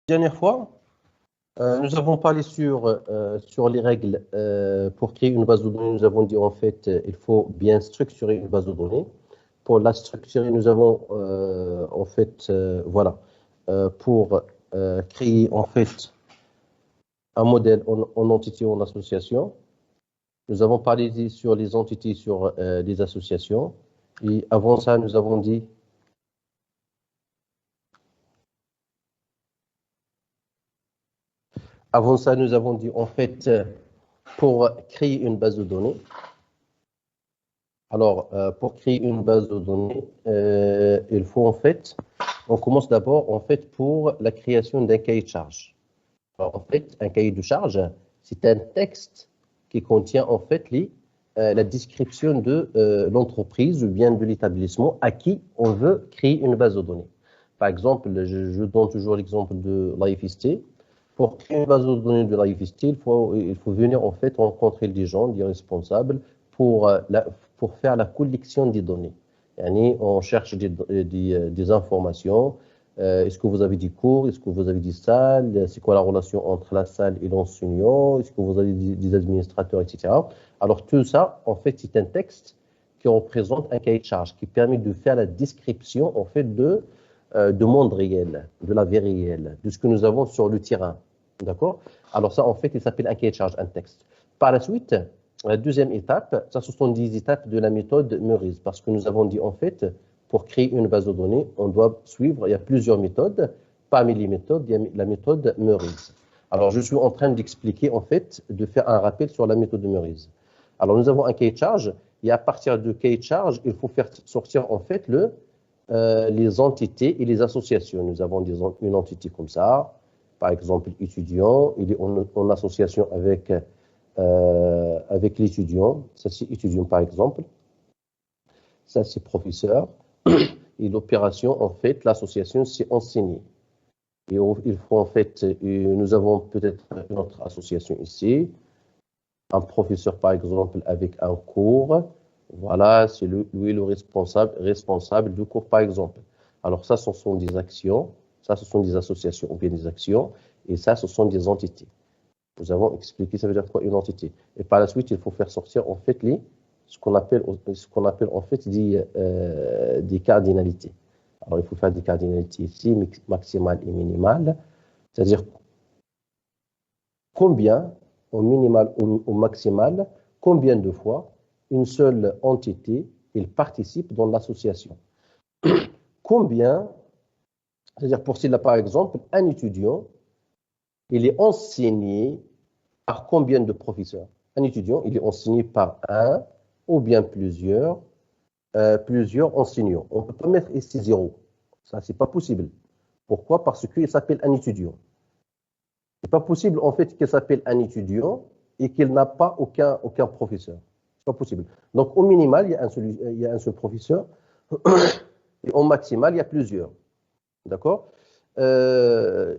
Dernière fois, nous avons parlé sur les règles pour créer une base de données. Nous avons dit en fait, il faut bien structurer une base de données. Pour la structurer, nous avons en fait, pour créer en fait un modèle en entité ou en association. Nous avons parlé sur les entités, sur les associations. Et avant ça, nous avons dit en fait, pour créer une base de données. Alors, pour créer une base de données, il faut en fait, on commence d'abord en fait pour la création d'un cahier de charge. Alors, en fait, un cahier de charge, c'est un texte qui contient en fait la description de l'entreprise ou bien de l'établissement à qui on veut créer une base de données. Par exemple, je donne toujours l'exemple de l'IFST. Pour créer une base de données de l'IFST, il faut venir en fait rencontrer des gens, des responsables pour faire la collection des données. On cherche des informations. Est-ce que vous avez des cours? Est-ce que vous avez des salles? C'est quoi la relation entre la salle et l'enseignant? Est-ce que vous avez des administrateurs, etc. Alors tout ça, en fait, c'est un texte qui représente un cahier de charge, qui permet de faire la description, en fait, de monde réel, de la vie réelle, de ce que nous avons sur le terrain. D'accord? Alors ça, en fait, il s'appelle un cahier de charge, un texte. Par la suite, la deuxième étape, ça, ce sont des étapes de la méthode Meurice, parce que nous avons dit, en fait, pour créer une base de données, on doit suivre, il y a plusieurs méthodes. Parmi les méthodes, il y a la méthode Meurice. Alors, je suis en train d'expliquer, en fait, de faire un rappel sur la méthode Meurice. Alors, nous avons un cahier de charge, et à partir du cahier de charge, il faut faire sortir, en fait, les entités et les associations. Nous avons une entité comme ça, par exemple, étudiant, il est en association avec l'étudiant. Ça, c'est étudiant, par exemple. Ça, c'est professeur. Et l'opération, en fait, l'association, c'est enseigner. Et il faut, en fait, nous avons peut-être une autre association ici. Un professeur, par exemple, avec un cours. Voilà, c'est lui le responsable du cours, par exemple. Alors ça, ce sont des actions. Ça, ce sont des associations ou bien des actions. Et ça, ce sont des entités. Nous avons expliqué, ça veut dire quoi, une entité. Et par la suite, il faut faire sortir, en fait, ce qu'on appelle en fait des cardinalités. Alors, il faut faire des cardinalités ici, maximales et minimales. C'est-à-dire combien, au minimal ou au maximal, combien de fois une seule entité, il participe dans l'association. Combien, c'est-à-dire pour cela, par exemple, un étudiant, il est enseigné par combien de professeurs? Un étudiant, il est enseigné par un ou bien plusieurs enseignants. On ne peut pas mettre ici 0. Ça, c'est pas possible. Pourquoi? Parce qu'il s'appelle un étudiant. C'est pas possible, en fait, qu'il s'appelle un étudiant et qu'il n'a pas aucun professeur. C'est pas possible. Donc, au minimal, il y a un seul professeur et au maximal, il y a plusieurs. D'accord?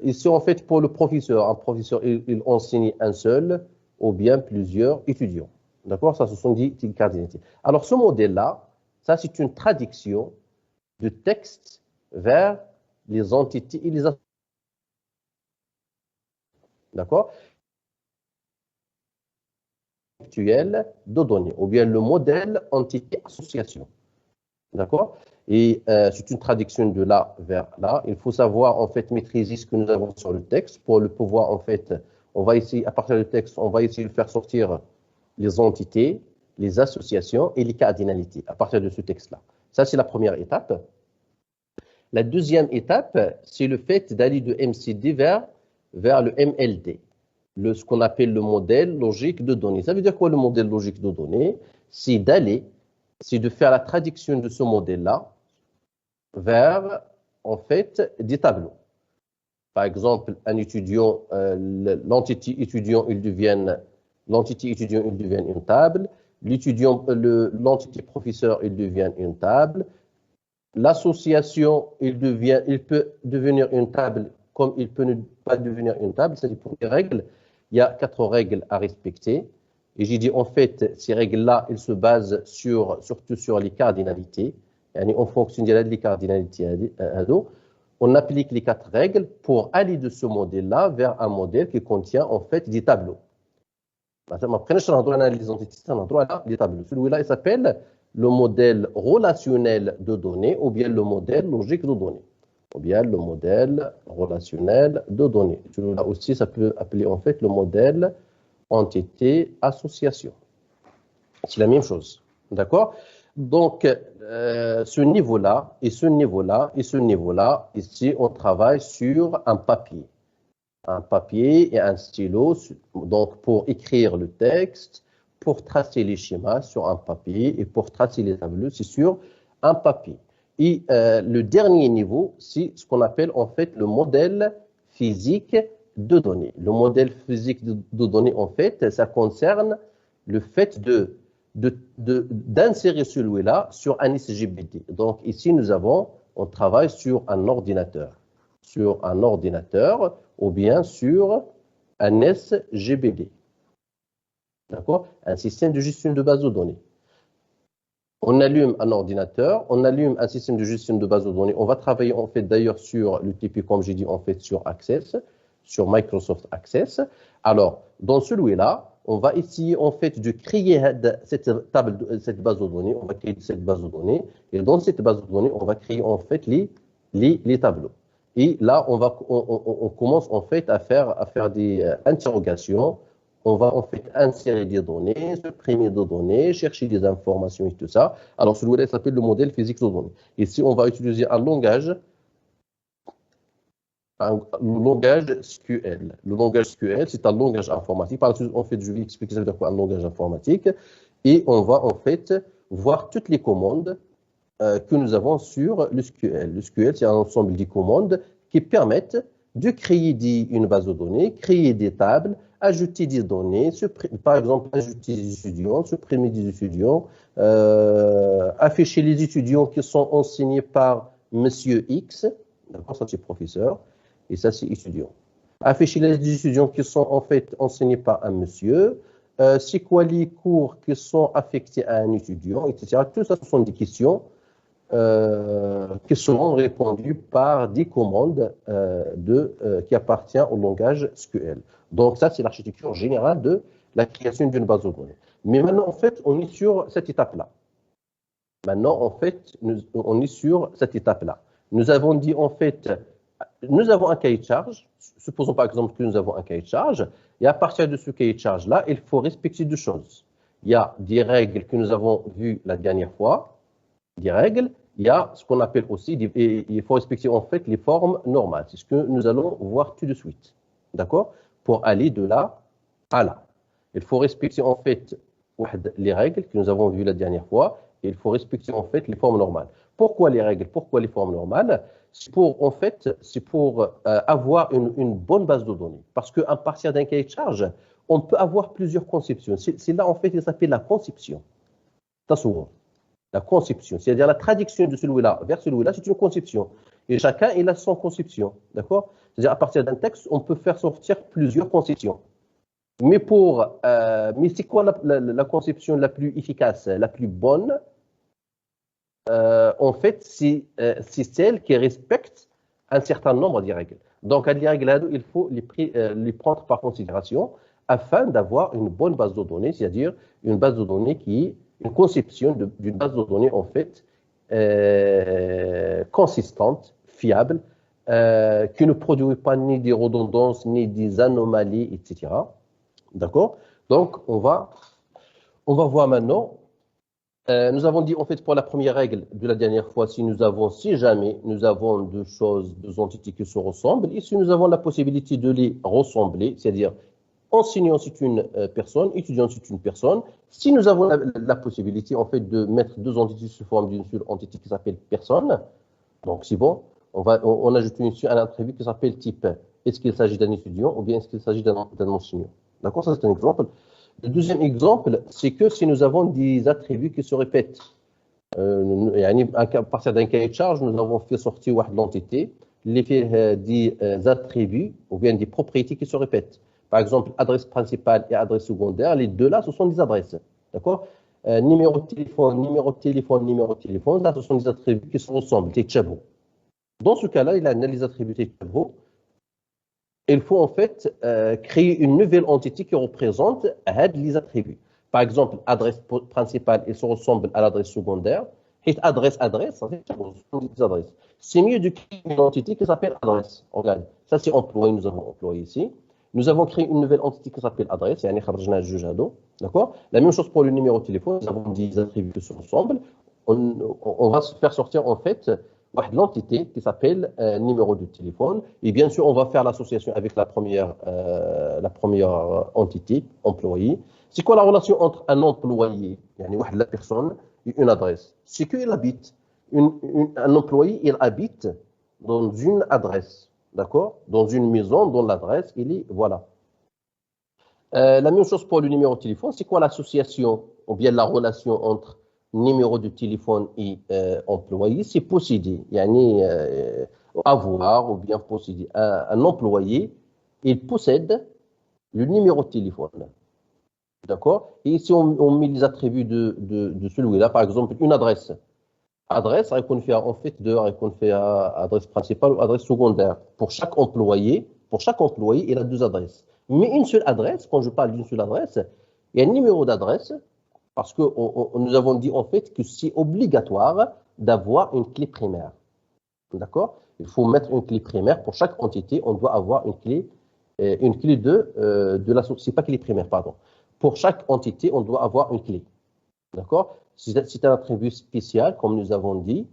Ici, en fait, pour le professeur, un professeur, il enseigne un seul ou bien plusieurs étudiants. D'accord? Ça, ce sont des cardinalités. Alors, ce modèle-là, ça, c'est une traduction de texte vers les entités et les associations. D'accord? Actuel de données, ou bien le modèle entité-association. D'accord? Et c'est une traduction de là vers là. Il faut savoir, en fait, maîtriser ce que nous avons sur le texte pour le pouvoir, en fait, on va essayer, à partir du texte, on va essayer de faire sortir les entités, les associations et les cardinalités à partir de ce texte-là. Ça, c'est la première étape. La deuxième étape, c'est le fait d'aller de MCD vers le MLD, ce qu'on appelle le modèle logique de données. Ça veut dire quoi le modèle logique de données? C'est de faire la traduction de ce modèle-là vers, en fait, des tableaux. Par exemple, un étudiant, l'entité étudiant, il devient une table. L'entité professeur, il devient une table. L'association, il peut devenir une table comme il peut ne pas devenir une table. C'est-à-dire pour les règles, il y a 4 règles à respecter. Et j'ai dit, en fait, ces règles-là, elles se basent surtout sur les cardinalités. En fonction des cardinalités, on applique les 4 règles pour aller de ce modèle-là vers un modèle qui contient en fait des tableaux. Après, je vais analyser les tableaux. Celui-là, il s'appelle le modèle relationnel de données ou bien le modèle logique de données. Ou bien le modèle relationnel de données. Celui-là aussi, ça peut appeler en fait le modèle entité-association. C'est la même chose. D'accord? Donc, ce niveau-là, et ce niveau-là, et ce niveau-là, ici, on travaille sur un papier. Un papier et un stylo, donc pour écrire le texte, pour tracer les schémas sur un papier et pour tracer les tableaux, c'est sur un papier. Et le dernier niveau, c'est ce qu'on appelle en fait le modèle physique de données. Le modèle physique de données, en fait, ça concerne le fait d'insérer celui-là sur un SGBD. Donc ici, on travaille sur un ordinateur. Ou bien sur un SGBD. D'accord? Un système de gestion de base de données. On allume un ordinateur, on allume un système de gestion de base de données. On va travailler en fait d'ailleurs sur l'UTP, comme j'ai dit, en fait sur Access, sur Microsoft Access. Alors, dans celui-là, on va essayer en fait de créer cette base de données. On va créer cette base de données. Et dans cette base de données, on va créer en fait les tableaux. Et là, on commence en fait à faire des interrogations. On va en fait insérer des données, supprimer des données, chercher des informations et tout ça. Alors, celui-là s'appelle le modèle physique de données. Ici, on va utiliser un langage SQL. Le langage SQL, c'est un langage informatique. Par la suite, en fait, je vais expliquer ça veut dire quoi un langage informatique. Et on va en fait voir toutes les commandes que nous avons sur le SQL. Le SQL, c'est un ensemble de commandes qui permettent de créer une base de données, créer des tables, ajouter des données, par exemple, ajouter des étudiants, supprimer des étudiants, afficher les étudiants qui sont enseignés par Monsieur X, d'accord, ça c'est professeur, et ça c'est étudiant. Afficher les étudiants qui sont en fait enseignés par un monsieur, c'est quoi les cours qui sont affectés à un étudiant, etc. Tout ça, ce sont des questions qui seront répondues par des commandes qui appartiennent au langage SQL. Donc ça, c'est l'architecture générale de la création d'une base de données. Mais maintenant, en fait, on est sur cette étape-là. On est sur cette étape-là. Nous avons dit, en fait, nous avons un cahier de charge. Supposons par exemple que nous avons un cahier de charge. Et à partir de ce cahier de charge-là, il faut respecter deux choses. Il y a des règles que nous avons vues la dernière fois, des règles. Il y a ce qu'on appelle aussi, il faut respecter en fait les formes normales. C'est ce que nous allons voir tout de suite. D'accord? Pour aller de là à là. Il faut respecter en fait les règles que nous avons vues la dernière fois et il faut respecter en fait les formes normales. Pourquoi les règles? Pourquoi les formes normales? C'est pour avoir une bonne base de données. Parce qu'à partir d'un cahier de charge, on peut avoir plusieurs conceptions. C'est là en fait, il s'appelle la conception. La conception, c'est-à-dire la traduction de celui-là vers celui-là, c'est une conception. Et chacun, il a son conception, d'accord? C'est-à-dire, à partir d'un texte, on peut faire sortir plusieurs conceptions. Mais c'est quoi la conception la plus efficace, la plus bonne? En fait, c'est celle qui respecte un certain nombre de règles. Donc, les règles, il faut les prendre par considération afin d'avoir une bonne base de données, c'est-à-dire une base de données qui est une conception d'une base de données, en fait, consistante, fiable, qui ne produit pas ni des redondances, ni des anomalies, etc. D'accord? Donc, on va voir maintenant. Nous avons dit, en fait, pour la première règle de la dernière fois, si jamais nous avons deux entités qui se ressemblent, et si nous avons la possibilité de les ressembler, c'est-à-dire enseignant c'est une personne, étudiant c'est une personne, si nous avons la possibilité, en fait, de mettre deux entités sous forme d'une seule entité qui s'appelle personne, donc c'est bon, on ajoute un attribut qui s'appelle type. Est-ce qu'il s'agit d'un étudiant ou bien est-ce qu'il s'agit d'un enseignant? D'accord, ça c'est un exemple. Le deuxième exemple, c'est que si nous avons des attributs qui se répètent, à partir d'un cahier de charge, nous avons fait sortir l'entité, des attributs ou bien des propriétés qui se répètent. Par exemple, adresse principale et adresse secondaire, les deux là, ce sont des adresses. D'accord? Numéro de téléphone, là, ce sont des attributs qui se ressemblent, des tchabou. Dans ce cas-là, il a les attributs TQO. Il faut en fait créer une nouvelle entité qui représente les attributs. Par exemple, adresse principale, elle se ressemble à l'adresse secondaire. Et adresse, ça fait des adresses. C'est mieux de créer une entité qui s'appelle adresse. Regarde, ça c'est employé, nous avons employé ici. Nous avons créé une nouvelle entité qui s'appelle adresse, d'accord? La même chose pour le numéro de téléphone, nous avons des attributs qui se ressemblent. On va se faire sortir en fait l'entité qui s'appelle numéro de téléphone. Et bien sûr, on va faire l'association avec la première entité, employé. C'est quoi la relation entre un employé, la personne, et une adresse? C'est qu'il habite. Un employé, il habite dans une adresse, d'accord? Dans une maison, dont l'adresse, il est, voilà. La même chose pour le numéro de téléphone. C'est quoi l'association ou bien la relation entre numéro de téléphone et employé? C'est posséder, avoir ou bien posséder. Un employé, il possède le numéro de téléphone. D'accord? Et si on met les attributs de celui-là, par exemple, une adresse. Adresse, on fait en fait deux, on fait adresse principale ou adresse secondaire. Pour chaque employé, il a deux adresses. Mais une seule adresse, quand je parle d'une seule adresse, il y a un numéro d'adresse, parce que nous avons dit en fait que c'est obligatoire d'avoir une clé primaire. D'accord? Il faut mettre une clé primaire pour chaque entité, on doit avoir une clé de la c'est pas clé primaire, pardon. Pour chaque entité, on doit avoir une clé. D'accord? C'est un attribut spécial, comme nous avons dit,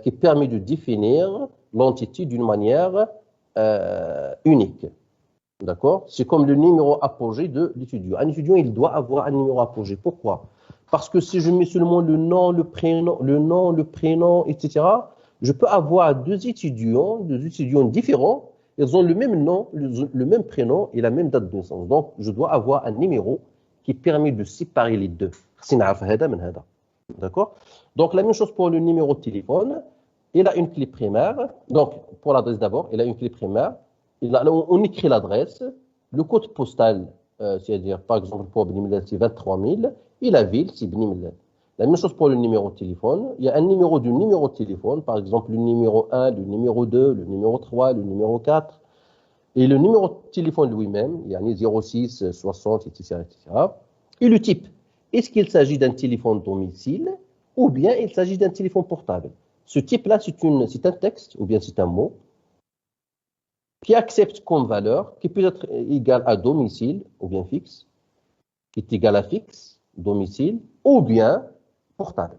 qui permet de définir l'entité d'une manière unique. D'accord? C'est comme le numéro apogée de l'étudiant. Un étudiant, il doit avoir un numéro apogée. Pourquoi? Parce que si je mets seulement le nom, le prénom, etc., je peux avoir deux étudiants différents. Ils ont le même nom, le même prénom et la même date de naissance. Donc, je dois avoir un numéro qui permet de séparer les deux. D'accord? Donc, la même chose pour le numéro de téléphone. Il a une clé primaire. Donc, pour l'adresse d'abord, il a une clé primaire. On écrit l'adresse, le code postal, c'est-à-dire, par exemple, pour Bnimlel, c'est 23 000, et la ville, c'est Bnimlel. La même chose pour le numéro de téléphone. Il y a un numéro de téléphone, par exemple, le numéro 1, le numéro 2, le numéro 3, le numéro 4. Et le numéro de téléphone lui-même, il y a 06, 60, etc., etc. Et le type. Est-ce qu'il s'agit d'un téléphone domicile ou bien il s'agit d'un téléphone portable? Ce type-là, c'est un texte ou bien c'est un mot qui accepte comme valeur, qui peut être égal à domicile ou bien fixe, qui est égal à fixe, domicile, ou bien portable.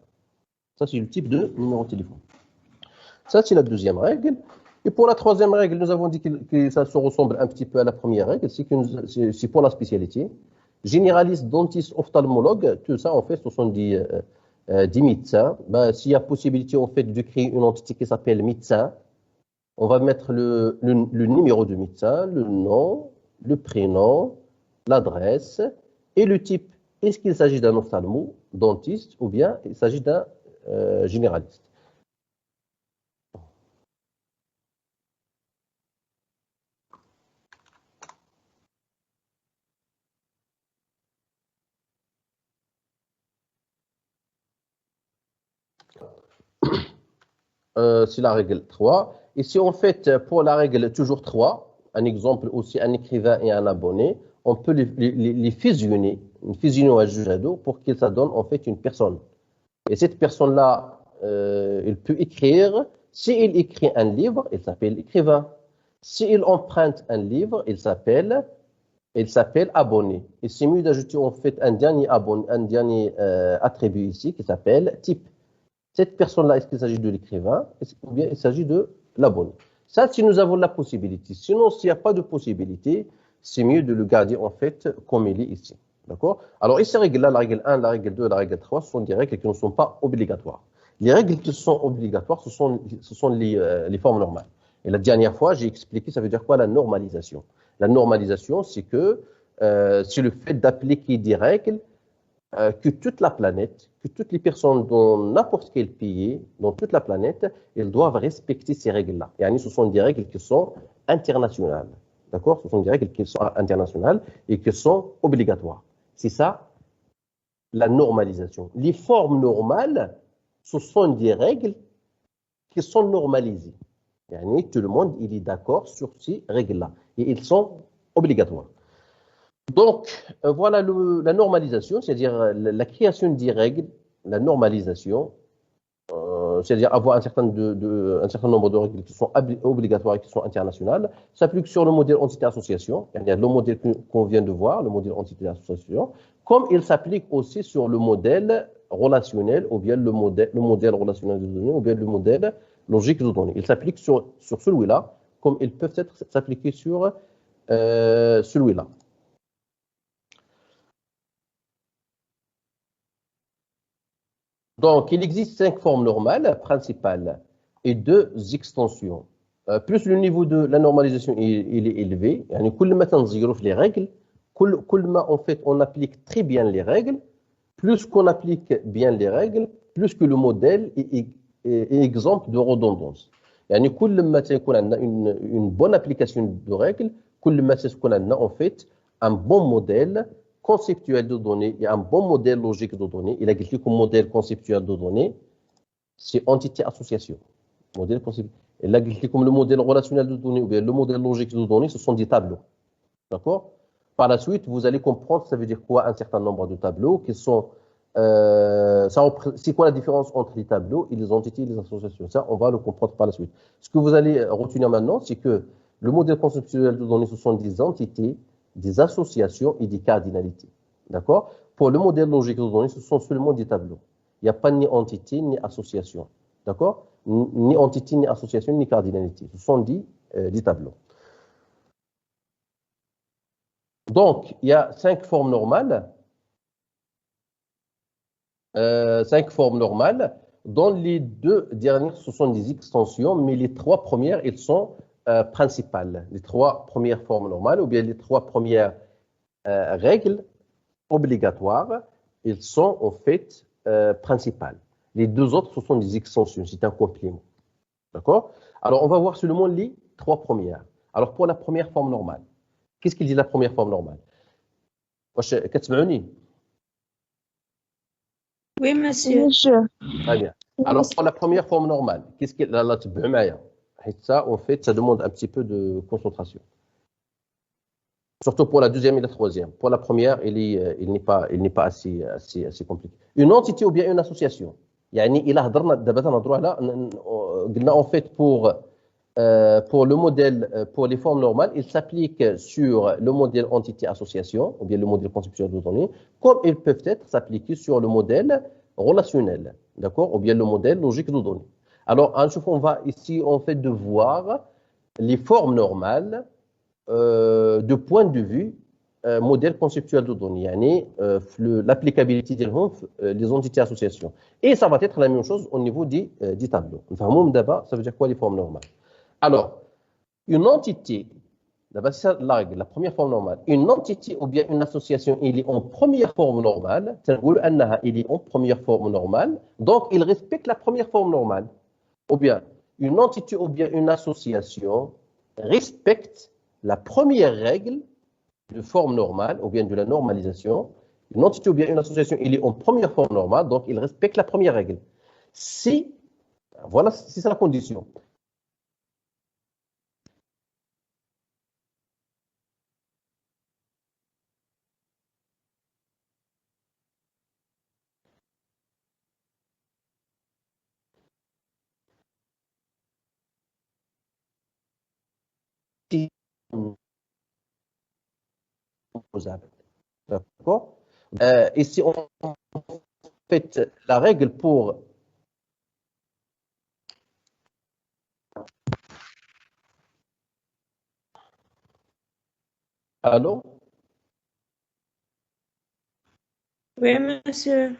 Ça, c'est le type de numéro de téléphone. Ça, c'est la deuxième règle. Et pour la troisième règle, nous avons dit que ça se ressemble un petit peu à la première règle, c'est pour la spécialité. Généraliste, dentiste, ophtalmologue, tout ça, en fait, ce sont des médecins. Ben, s'il y a possibilité, en fait, de créer une entité qui s'appelle médecin, on va mettre le numéro de médecin, le nom, le prénom, l'adresse et le type. Est-ce qu'il s'agit d'un ophtalmo, dentiste, ou bien il s'agit d'un généraliste? C'est la règle 3. Et si on fait pour la règle toujours 3, un exemple aussi, un écrivain et un abonné, on peut les fusionner, une fusion à Jujado pour qu'il ça donne en fait une personne. Et cette personne-là, il peut écrire. S'il écrit un livre, il s'appelle écrivain. S'il emprunte un livre, il s'appelle abonné. Et c'est mieux d'ajouter en fait un dernier attribut ici qui s'appelle type. Cette personne-là, est-ce qu'il s'agit de l'écrivain ou bien il s'agit de l'abonné? Ça, si nous avons la possibilité. Sinon, s'il n'y a pas de possibilité, c'est mieux de le garder en fait comme il est ici. D'accord? Alors, ces règles-là, la règle 1, la règle 2, la règle 3, ce sont des règles qui ne sont pas obligatoires. Les règles qui sont obligatoires, ce sont les formes normales. Et la dernière fois, j'ai expliqué, ça veut dire quoi la normalisation? La normalisation, c'est c'est le fait d'appliquer des règles que toute la planète, que toutes les personnes dans n'importe quel pays, dans toute la planète, elles doivent respecter ces règles-là. Et ce sont des règles qui sont internationales. D'accord? Ce sont des règles qui sont internationales et qui sont obligatoires. C'est ça, la normalisation. Les formes normales, ce sont des règles qui sont normalisées. Yani, tout le monde il est d'accord sur ces règles-là. Et ils sont obligatoires. Donc, voilà la normalisation, c'est-à-dire la création des règles, la normalisation, c'est-à-dire avoir un certain nombre de règles qui sont obligatoires et qui sont internationales, s'applique sur le modèle entité-association, c'est-à-dire le modèle qu'on vient de voir, le modèle entité-association, comme il s'applique aussi sur le modèle relationnel, ou bien le modèle relationnel de données, ou bien le modèle logique de données. Il s'applique sur celui-là, comme ils peuvent s'appliquer sur celui-là. Donc, il existe 5 formes normales principales et 2 extensions. Plus le niveau de la normalisation il est élevé, يعني كل ما تنزيروا في les règles, كل ما en fait on applique très bien les règles, plus qu'on applique bien les règles, plus que le modèle est exempt de redondance. يعني كل ما تكون عندنا une bonne application de règles, كل ما تكون عندنا en fait un bon modèle conceptuel de données et un bon modèle logique de données. Il a dit comme modèle conceptuel de données, c'est entité-association. Modèle conceptuel. Il a dit comme le modèle relationnel de données ou bien le modèle logique de données, ce sont des tableaux. D'accord? Par la suite, vous allez comprendre ça veut dire quoi un certain nombre de tableaux qui sont. C'est quoi la différence entre les tableaux et les entités et les associations? Ça, on va le comprendre par la suite. Ce que vous allez retenir maintenant, c'est que le modèle conceptuel de données, ce sont des entités, des associations et des cardinalités. D'accord? Pour le modèle logique de données, ce sont seulement des tableaux. Il n'y a pas ni entité ni association. D'accord? Ni entité, ni association, ni cardinalité. Ce sont des tableaux. Donc, il y a 5 formes normales. 5 formes normales. Dans les 2 dernières, ce sont des extensions, mais les 3 premières, elles sont principales. Les 3 premières formes normales, ou bien les 3 premières règles obligatoires, elles sont en fait principales. Les 2 autres, ce sont des extensions, c'est un complément. D'accord? Alors, on va voir seulement les 3 premières. Alors, pour la première forme normale, qu'est-ce qu'il dit la première forme normale? Oui, monsieur. Très bien. Alors, pour la première forme normale, qu'est-ce qu'il a là? Ça, en fait, ça demande un petit peu de concentration. Surtout pour la deuxième et la troisième. Pour la première, il n'est pas assez compliqué. Une entité ou bien une association. يعني إلا هضرنا دابا تنهضروا على قلنا en fait pour le modèle pour les formes normales, il s'applique sur le modèle entité-association ou bien le modèle conceptuel de données, comme ils peuvent être s'appliquer sur le modèle relationnel, d'accord, ou bien le modèle logique de données. Alors, on va ici en fait de voir les formes normales de point de vue modèle conceptuel de données, يعني l'applicabilité les entités associations. Et ça va être la même chose au niveau des tableaux. D'abord, ça veut dire quoi les formes normales? Alors, une entité, d'abord c'est ça la règle, la première forme normale. Une entité ou bien une association, il est en première forme normale, il est en première forme normale, donc il respecte la première forme normale. Ou bien, une entité ou bien une association respecte la première règle de forme normale, ou bien de la normalisation. Une entité ou bien une association, il est en première forme normale, donc il respecte la première règle. Voilà, c'est ça la condition. D'accord? Et si on fait la règle pour allô? Oui, monsieur.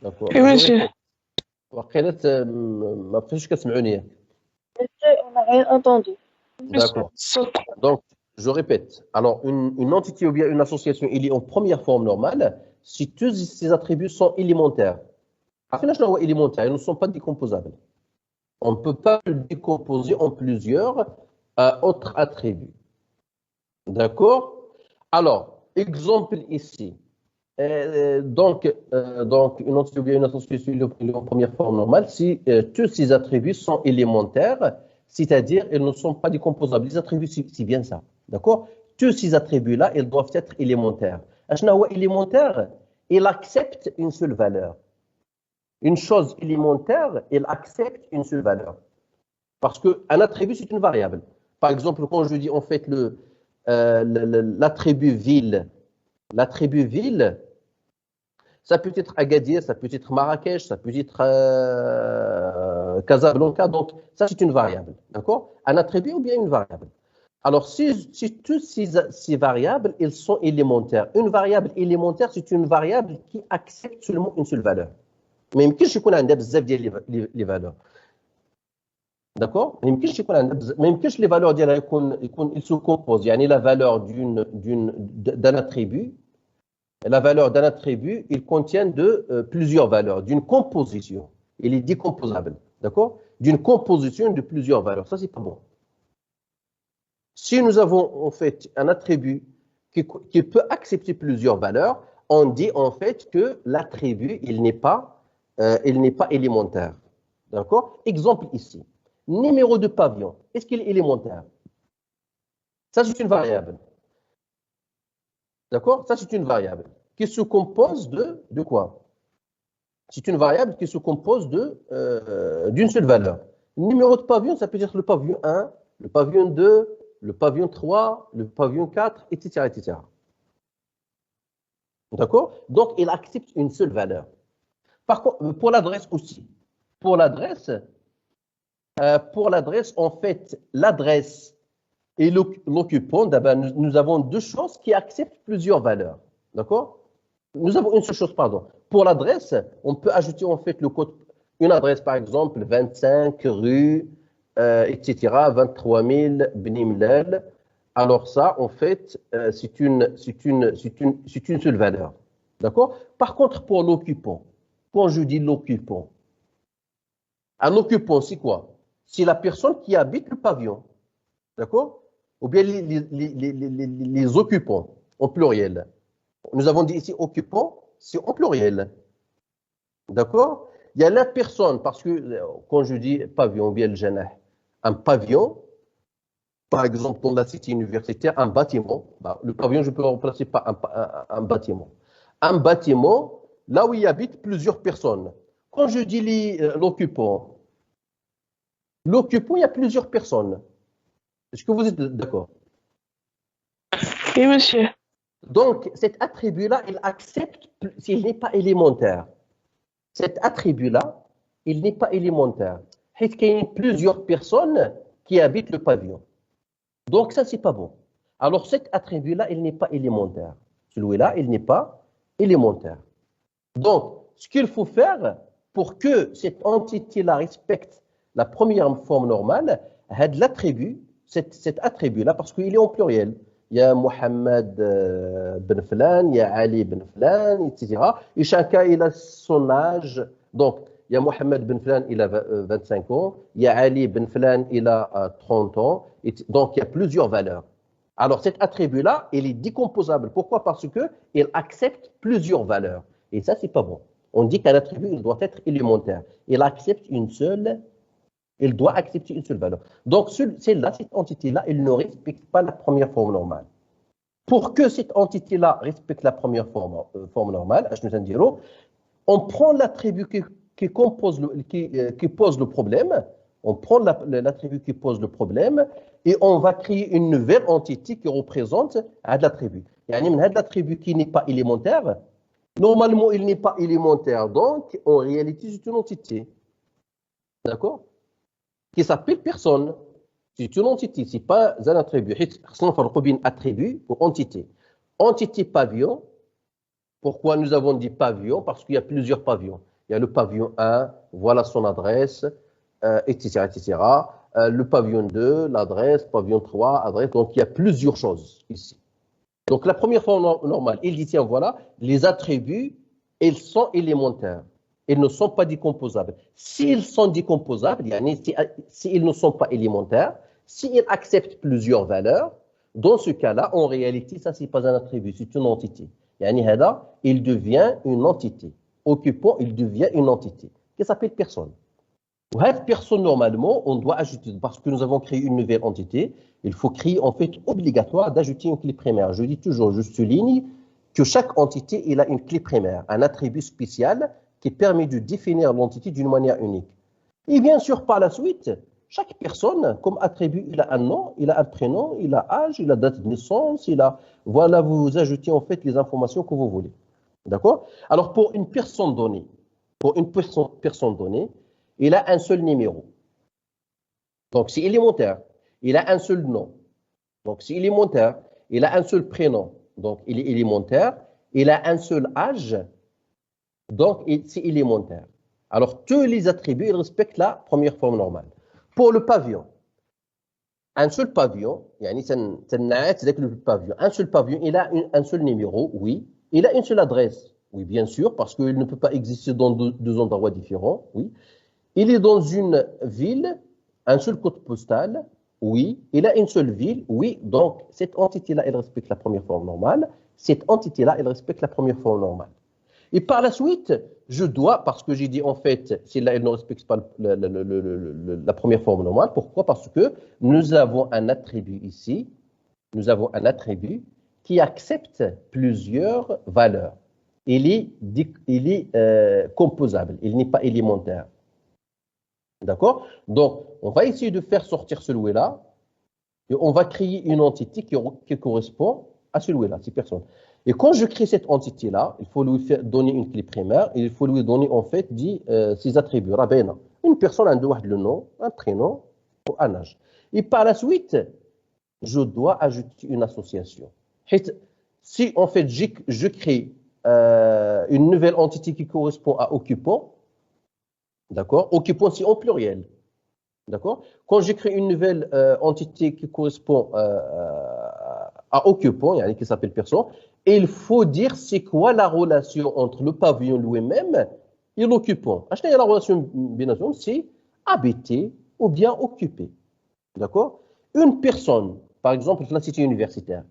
D'accord. Oui, monsieur. وقيلة ما بقيتوش كتسمعوني. Monsieur, on n'a rien entendu. D'accord. Donc, je répète. Alors, une entité ou bien une association, il est en première forme normale si tous ces attributs sont élémentaires. Élémentaires, ils ne sont pas décomposables. On ne peut pas le décomposer en plusieurs autres attributs. D'accord? Alors, exemple ici. Donc, une entité ou bien une association est en première forme normale si tous ces attributs sont élémentaires, c'est-à-dire ils ne sont pas décomposables. Les attributs, c'est bien ça. D'accord? Tous ces attributs-là, ils doivent être élémentaires. Ashna élémentaire, il accepte une seule valeur. Une chose élémentaire, il accepte une seule valeur. Parce qu'un attribut, c'est une variable. Par exemple, quand je dis en fait l'attribut ville, ça peut être Agadir, ça peut être Marrakech, ça peut être Casablanca. Donc, ça, c'est une variable. D'accord? Un attribut ou bien une variable. Alors, si toutes ces variables, elles sont élémentaires. Une variable élémentaire, c'est une variable qui accepte seulement une seule valeur. Mais même si on a les valeurs. D'accord? Même si les valeurs ils se composent. Il y a la valeur d'un attribut. La valeur d'un attribut, il contient de plusieurs valeurs, d'une composition. Il est décomposable. D'accord? D'une composition de plusieurs valeurs. Ça, c'est pas bon. Si nous avons en fait un attribut qui peut accepter plusieurs valeurs, on dit en fait que l'attribut, il n'est pas élémentaire. D'accord? Exemple ici. Numéro de pavillon, est-ce qu'il est élémentaire? Ça, c'est une variable. D'accord? Ça, c'est une variable qui se compose de quoi? C'est une variable qui se compose d'une seule valeur. Numéro de pavillon, ça peut être le pavillon 1, le pavillon 2, le pavillon 3, le pavillon 4, etc., etc. D'accord? Donc, il accepte une seule valeur. Par contre, pour l'adresse aussi. Pour l'adresse, en fait, l'adresse et l'occupant, d'abord, nous avons deux choses qui acceptent plusieurs valeurs. D'accord? Nous avons une seule chose, pardon. Pour l'adresse, on peut ajouter en fait le code, une adresse par exemple, 25 rue, etc., 23 000 Bnimlel. Alors ça, en fait, c'est une seule valeur. D'accord? Par contre, pour l'occupant, quand je dis l'occupant, un occupant, c'est quoi? C'est la personne qui habite le pavillon. D'accord? Ou bien les occupants, en pluriel. Nous avons dit ici occupant, c'est en pluriel. D'accord? Il y a la personne, parce que quand je dis pavillon, ou bien le janah, un pavillon, par exemple dans la cité universitaire, un bâtiment, bah, le pavillon, je peux le remplacer par un bâtiment. Un bâtiment, là où il habite plusieurs personnes. Quand je dis l'occupant, il y a plusieurs personnes. Est-ce que vous êtes d'accord? Oui, monsieur. Donc, cet attribut-là, il accepte s'il n'est pas élémentaire. Cet attribut-là, il n'est pas élémentaire. Il y a plusieurs personnes qui habitent le pavillon. Donc, ça, c'est pas bon. Alors, cet attribut-là, il n'est pas élémentaire. Celui-là, il n'est pas élémentaire. Donc, ce qu'il faut faire pour que cette entité-là respecte la première forme normale, l'attribut, cet attribut-là, parce qu'il est en pluriel. Il y a Mohamed ben Flan, il y a Ali ben Flan, etc. Et chacun, il a son âge. Donc, il y a Mohamed ben Flan, il a 25 ans. Il y a Ali ben Flan, il a 30 ans. Donc, il y a plusieurs valeurs. Alors, cet attribut-là, il est décomposable. Pourquoi? Parce qu'il accepte plusieurs valeurs. Et ça, c'est pas bon. On dit qu'un attribut, il doit être élémentaire. Il accepte une seule, il doit accepter une seule valeur. Donc, celle-là, cette entité-là, elle ne respecte pas la première forme normale. Pour que cette entité-là respecte la première forme normale, on prend l'attribut qui pose le problème, on prend l'attribut qui pose le problème et on va créer une nouvelle entité qui représente l'attribut. Yani, l'attribut qui n'est pas élémentaire, normalement, il n'est pas élémentaire. Donc, en réalité, c'est une entité. D'accord? Qui s'appelle personne. C'est une entité, ce n'est pas un attribut. On fait attribut ou entité. Entité pavillon. Pourquoi nous avons dit pavillon? Parce qu'il y a plusieurs pavillons. Il y a le pavillon 1, voilà son adresse, etc., etc. Le pavillon 2, l'adresse, pavillon 3, adresse. Donc, il y a plusieurs choses ici. Donc, la première forme normale, il dit, tiens, voilà, les attributs, ils sont élémentaires. Ils ne sont pas décomposables. S'ils sont décomposables, s'ils ne sont pas élémentaires, s'ils acceptent plusieurs valeurs, dans ce cas-là, en réalité, ça, ce n'est pas un attribut, c'est une entité. Il devient une entité. Occupant, il devient une entité qui s'appelle personne. Cette personne, normalement, on doit ajouter, parce que nous avons créé une nouvelle entité, il faut créer, en fait, obligatoire d'ajouter une clé primaire. Je dis toujours, je souligne que chaque entité, il a une clé primaire, un attribut spécial qui permet de définir l'entité d'une manière unique. Et bien sûr, par la suite, chaque personne, comme attribut, il a un nom, il a un prénom, il a âge, il a date de naissance, il a... Voilà, vous ajoutez en fait les informations que vous voulez. D'accord? Alors, pour une personne donnée, il a un seul numéro. Donc, c'est élémentaire. Il a un seul nom. Donc, c'est élémentaire. Il a un seul prénom. Donc, il est élémentaire. Il a un seul âge. Donc, c'est élémentaire. Alors, tous les attributs, ils respectent la première forme normale. Pour le pavillon, un seul pavillon, le pavillon, un seul pavillon, il a un seul numéro, oui. Il a une seule adresse, oui, bien sûr, parce qu'il ne peut pas exister dans deux endroits différents, oui. Il est dans une ville, un seul code postal, oui. Il a une seule ville, oui. Donc, cette entité-là, elle respecte la première forme normale. Cette entité-là, elle respecte la première forme normale. Et par la suite, je dois, parce que j'ai dit en fait, celle-là, elle ne respecte pas la première forme normale. Pourquoi? Parce que nous avons un attribut ici, nous avons un attribut qui accepte plusieurs valeurs. Il est composable, il n'est pas élémentaire. D'accord? Donc, on va essayer de faire sortir celui-là et on va créer une entité qui correspond à celui-là, ces personnes. Et quand je crée cette entité-là, il faut lui donner une clé primaire et il faut lui donner en fait ses attributs. Rabena. Une personne a le nom, un prénom ou un âge. Et par la suite, je dois ajouter une association. Si en fait je crée une nouvelle entité qui correspond à occupant, d'accord? Occupant, c'est en pluriel. D'accord? Quand j'écris une nouvelle entité qui correspond à occupant, qui s'appelle personne, il faut dire c'est quoi la relation entre le pavillon lui-même et l'occupant. La relation bination, c'est habiter ou bien occuper. D'accord? Une personne, par exemple, la cité universitaire,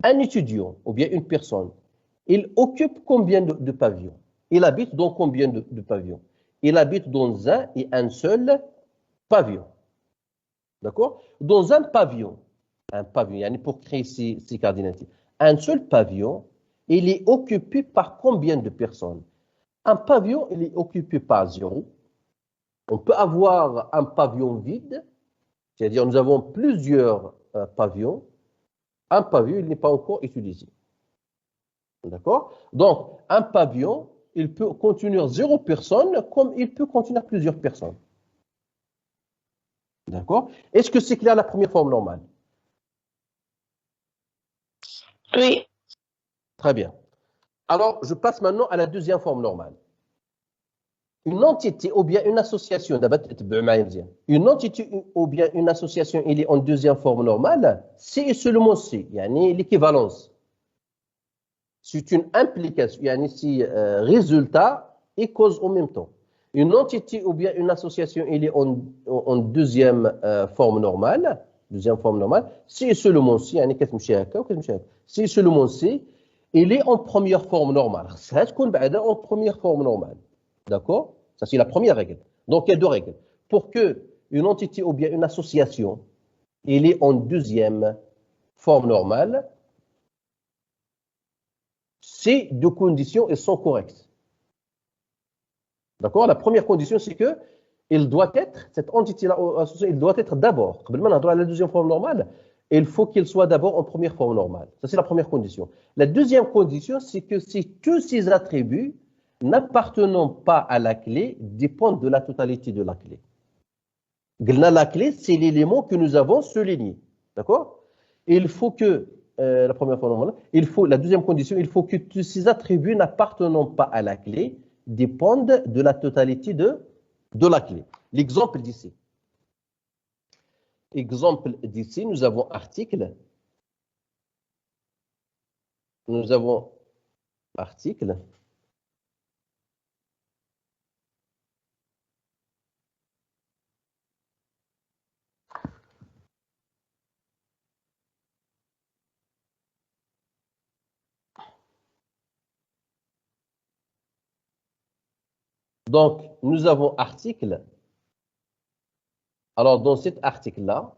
un étudiant ou bien une personne, il occupe combien de pavillons? Il habite dans combien de pavillons? Il habite dans un et un seul pavillon. D'accord? Dans un pavillon, pour créer ces cartes d'identité, un seul pavillon, il est occupé par combien de personnes? Un pavillon, il est occupé par zéro. On peut avoir un pavillon vide, c'est-à-dire nous avons plusieurs pavillons. Un pavillon, il n'est pas encore utilisé. D'accord? Donc, un pavillon, il peut contenir zéro personne comme il peut contenir plusieurs personnes. D'accord? Est-ce que c'est clair la première forme normale? Oui. Très bien. Alors, je passe maintenant à la deuxième forme normale. Une entité ou bien une association, une entité ou bien une association, il est en deuxième forme normale, c'est et seulement c'est, l'équivalence. C'est une implication, c'est résultat et cause en même temps. Une entité ou bien une association, il est en deuxième forme normale, c'est seulement c'est, c'est seulement c'est, il est en première forme normale. Ça se compte en première forme normale. D'accord? Ça, c'est la première règle. Donc, il y a deux règles. Pour que une entité ou bien une association, il est en deuxième forme normale, ces deux conditions, elles sont correctes. D'accord? La première condition, c'est que il doit être, cette entité-là, il doit être d'abord, la deuxième forme normale, il faut qu'il soit d'abord en première forme normale. Ça, c'est la première condition. La deuxième condition, c'est que si tous ces attributs n'appartenant pas à la clé dépendent de la totalité de la clé. La clé, c'est l'élément que nous avons souligné. D'accord? Il faut que, la première fois normale, la deuxième condition, il faut que tous ces attributs n'appartenant pas à la clé dépendent de la totalité de la clé. L'exemple d'ici. Exemple d'ici, nous avons article. Nous avons article. Donc, nous avons article Alors, dans cet article-là,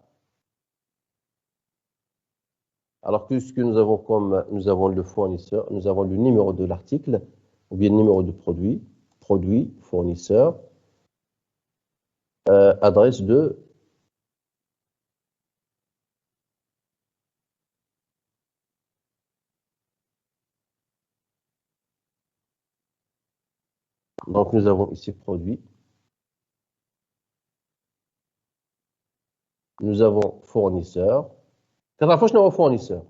alors que ce que nous avons comme, nous avons le fournisseur, nous avons le numéro de l'article, ou bien le numéro de produit, fournisseur, adresse de donc nous avons ici produit, nous avons fournisseur, quand fois nous avons fournisseur,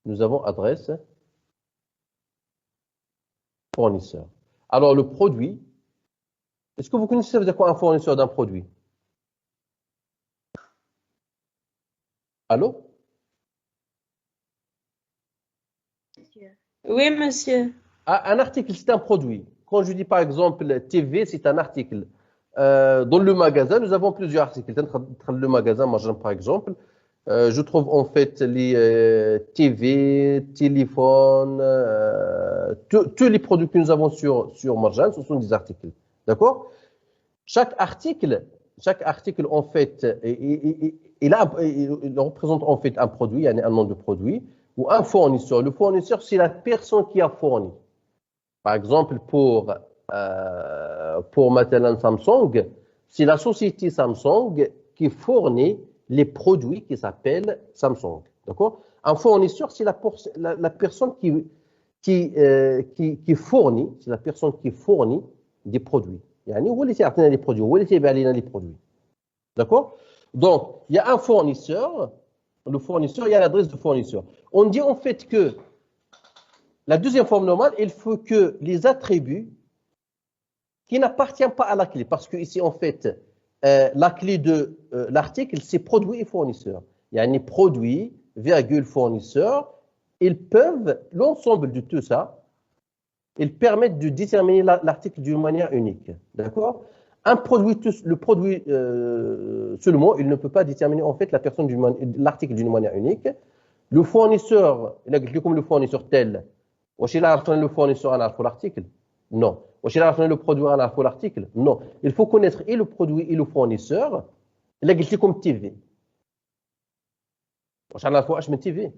nous avons adresse fournisseur. Alors le produit, est-ce que vous connaissez ça veut dire quoi un fournisseur d'un produit? Allô? Oui, monsieur. Un article, c'est un produit. Quand je dis par exemple TV, c'est un article. Dans le magasin, nous avons plusieurs articles. Dans le magasin, moi, par exemple, je trouve en fait les TV, téléphones, tous les produits que nous avons sur Marjan, ce sont des articles. D'accord? Chaque article, en fait, il représente en fait un produit, il y a un nom de produit, ou un fournisseur. Le fournisseur, c'est la personne qui a fourni. Par exemple, pour maintenant Samsung, c'est la société Samsung qui fournit les produits qui s'appellent Samsung. D'accord? Un fournisseur, c'est la personne qui fournit, c'est la personne qui fournit des produits. يعني هو اللي يعطينا les produits, هو اللي يبيع لنا les produits. D'accord? Donc, il y a un fournisseur, le fournisseur, il y a l'adresse du fournisseur. On dit en fait que la deuxième forme normale, il faut que les attributs qui n'appartiennent pas à la clé, parce que ici, en fait, la clé de l'article, c'est produit et fournisseur. Il y a un produit, virgule, fournisseur. Ils peuvent, l'ensemble de tout ça, ils permettent de déterminer l'article d'une manière unique. D'accord? Un produit, le produit seulement, il ne peut pas déterminer en fait l'article d'une manière unique. Le fournisseur, comme le fournisseur tel, واش الا عرفنا لو فورنيسور نعرفوا l'article non واش الا عرفنا لو برودوي نعرفوا l'article non il faut connaître et le produit et le fournisseur الا قلت لكم تي في واش نعرفوا اش من تي في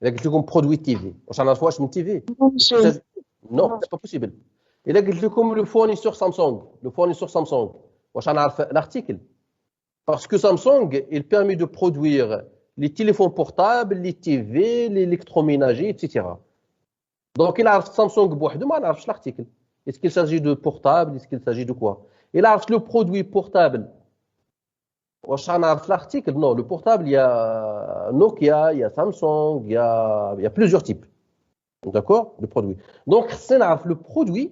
الا قلت لكم برودوي تي في واش نعرفوا اش من تي في non c'est pas possible الا قلت لكم le fournisseur Samsung واش نعرف l'article parce que Samsung il permet de produire les téléphones portables les TV l'électroménager etc. Donc, il a Samsung بوحده ما نعرفش l'article. Est-ce qu'il s'agit de portable? Est-ce qu'il s'agit de quoi? Il a le produit portable. واش نعرف l'article? Non, le portable, il y a Nokia, il y a Samsung, il y a plusieurs types. D'accord? Le produit. Donc, c'est le produit,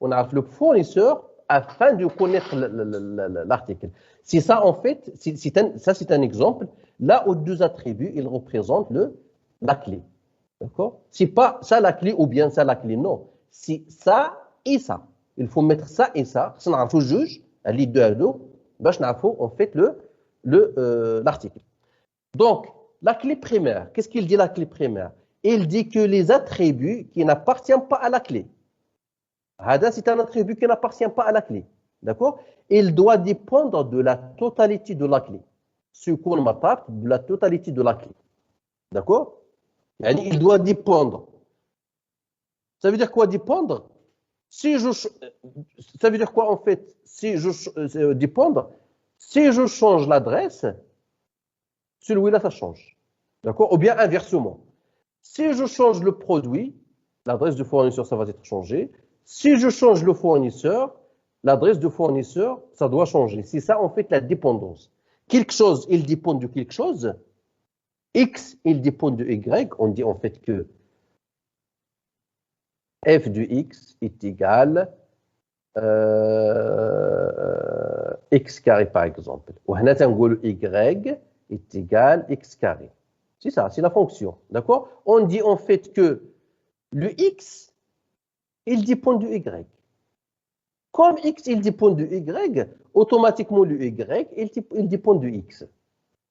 on a le fournisseur afin de connaître l'article. C'est ça, en fait, c'est un exemple. Là, aux deux attributs, ils représentent la clé. D'accord? C'est pas ça la clé ou bien ça la clé, non. C'est ça et ça. Il faut mettre ça et ça. Ça n'a pas juge, à l'idée de deux, ben je n'ai pas en fait l'article. Donc, la clé primaire, qu'est-ce qu'il dit la clé primaire? Il dit que les attributs qui n'appartiennent pas à la clé. Hada, c'est un attribut qui n'appartient pas à la clé. D'accord? Il doit dépendre de la totalité de la clé. Ce qu'on m'appelle de la totalité de la clé. D'accord? Il doit dépendre. Ça veut dire quoi dépendre? Ça veut dire quoi en fait? Dépendre, si je change l'adresse, celui-là ça change. D'accord? Ou bien inversement. Si je change le produit, l'adresse du fournisseur ça va être changé. Si je change le fournisseur, l'adresse du fournisseur ça doit changer. C'est ça en fait la dépendance. Quelque chose, il dépend de quelque chose. X, il dépend de Y, on dit en fait que f de X est égal X carré par exemple. Ou Y est égal X carré. C'est ça, c'est la fonction. D'accord? On dit en fait que le X, il dépend de Y. Comme X, il dépend de Y, automatiquement le Y, il dépend de X.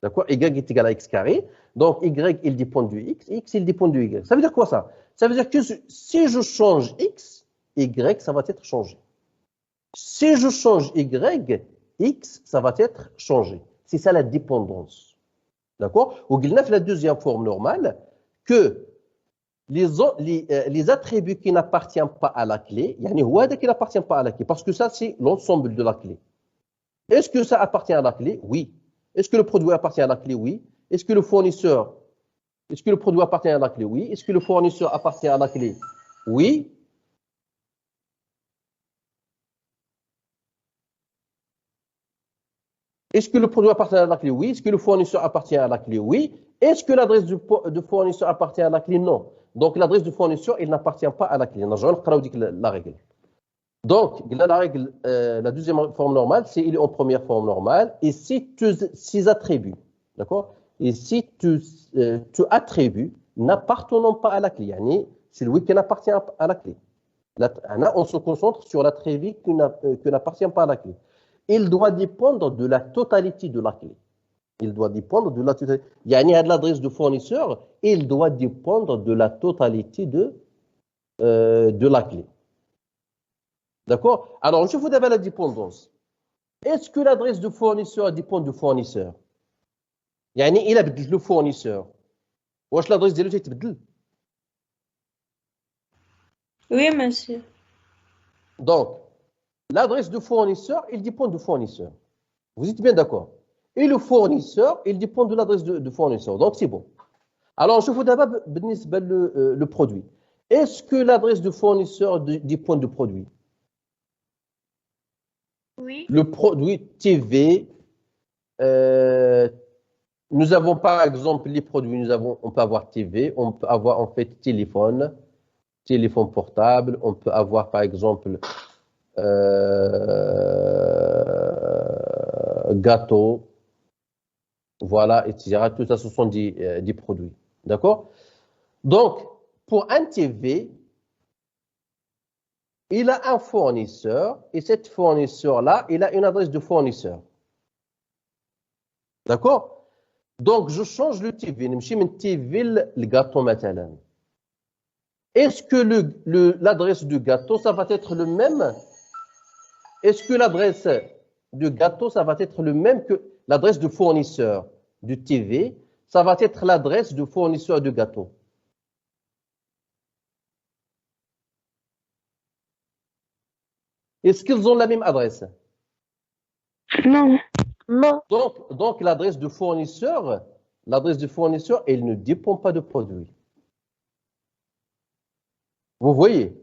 D'accord? Y est égal à X carré. Donc, Y, il dépend du X. X, il dépend du Y. Ça veut dire quoi ça? Ça veut dire que si je change X, Y, ça va être changé. Si je change Y, X, ça va être changé. C'est ça la dépendance. D'accord? Ou la deuxième forme normale, que les attributs qui n'appartiennent pas à la clé, qui n'appartient pas à la clé, parce que ça, c'est l'ensemble de la clé. Est-ce que ça appartient à la clé? Oui. Est-ce que le produit appartient à la clé? Oui. Est-ce que le produit appartient à la clé? Oui. Est-ce que le fournisseur appartient à la clé? Oui. Est-ce que le produit appartient à la clé? Oui. Est-ce que le fournisseur appartient à la clé? Oui. Est-ce que l'adresse du fournisseur appartient à la clé? Non. Donc, l'adresse du fournisseur, il n'appartient pas à la clé. La règle. Donc, la deuxième forme normale, c'est il est en première forme normale. Et si ces attributs, d'accord? Et si tu attributs n'appartenant pas à la clé, c'est le qui n'appartient à la clé. Là, on se concentre sur l'attribut qui n'appartient pas à la clé. Il doit dépendre de la totalité de la clé. Il doit dépendre de la totalité. Il y a l'adresse du fournisseur, il doit dépendre de la totalité de la clé. D'accord? Alors, je vous donne la dépendance. Est-ce que l'adresse du fournisseur dépend du fournisseur? Il a le fournisseur. Ou l'adresse de l'autre? Oui, monsieur. Donc, l'adresse du fournisseur, il dépend du fournisseur. Vous êtes bien d'accord? Et le fournisseur, il dépend de l'adresse du fournisseur. Donc, c'est bon. Alors, je vous donne le produit. Est-ce que l'adresse du fournisseur dépend du produit? Oui. Le produit TV, nous avons par exemple les produits, on peut avoir TV, on peut avoir en fait téléphone portable, on peut avoir par exemple gâteau, voilà, etc. Tout ça, ce sont des produits. D'accord? Donc, pour un TV, il a un fournisseur et cet fournisseur-là, il a une adresse de fournisseur. D'accord? Donc, je change le TV. Je mets TV le gâteau maintenant. Est-ce que l'adresse du gâteau, ça va être le même? Est-ce que l'adresse du gâteau, ça va être le même que l'adresse du fournisseur du TV? Ça va être l'adresse du fournisseur du gâteau. Est-ce qu'ils ont la même adresse? Non. Non. Donc l'adresse du fournisseur, elle ne dépend pas du produit. Vous voyez,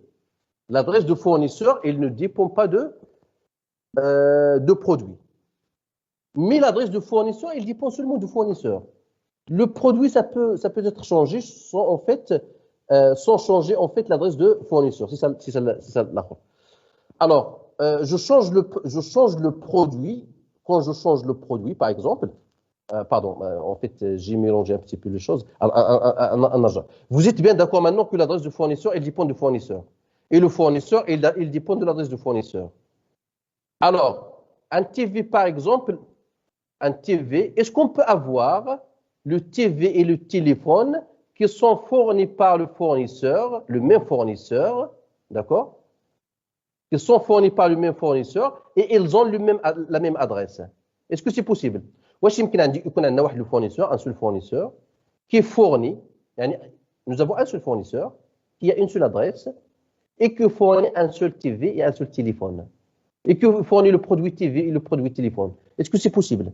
l'adresse du fournisseur, elle ne dépend pas de produit. Mais l'adresse du fournisseur, elle dépend seulement du fournisseur. Le produit, ça peut être changé sans changer en fait l'adresse de fournisseur. C'est ça la chose. Alors, je change le produit. Quand je change le produit, par exemple, pardon, en fait, j'ai mélangé un petit peu les choses. Vous êtes bien d'accord maintenant que l'adresse du fournisseur, elle dépend du fournisseur. Et le fournisseur, il dépend de l'adresse du fournisseur. Alors, un TV, par exemple, est-ce qu'on peut avoir le TV et le téléphone qui sont fournis par le fournisseur, le même fournisseur, d'accord? Qui sont fournis par le même fournisseur et ils ont la même adresse. Est-ce que c'est possible? واش يمكن يكون عندنا واحد fournisseur, un seul fournisseur qui fournit, nous avons un seul fournisseur qui a une seule adresse et qui fournit un seul TV et un seul téléphone et qui fournit le produit TV et le produit téléphone. Est-ce que c'est possible?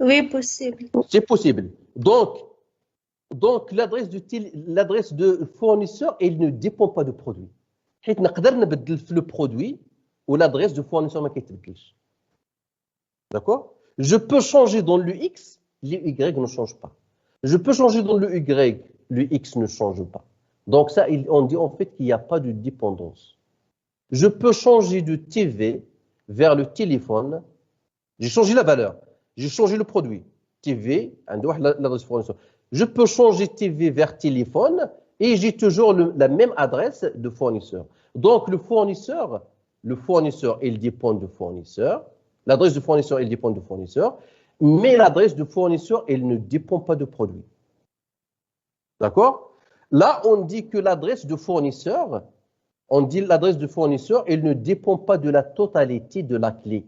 Oui, possible. C'est possible. Donc l'adresse de fournisseur, elle ne dépend pas du produit. حيت نقدر نبدل في le produit ou l'adresse de fournisseur ما كيتبدلش. D'accord? Je peux changer dans le X, le Y ne change pas. Je peux changer dans le Y, le X ne change pas. Donc ça, on dit en fait qu'il n'y a pas de dépendance. Je peux changer de TV vers le téléphone. J'ai changé la valeur. J'ai changé le produit. TV, l'adresse fournisseur. Je peux changer TV vers téléphone et j'ai toujours la même adresse de fournisseur. Donc le fournisseur, il dépend du fournisseur. L'adresse du fournisseur, elle dépend du fournisseur. Mais l'adresse du fournisseur, elle ne dépend pas du produit. D'accord? Là, on dit que l'adresse du fournisseur, elle ne dépend pas de la totalité de la clé.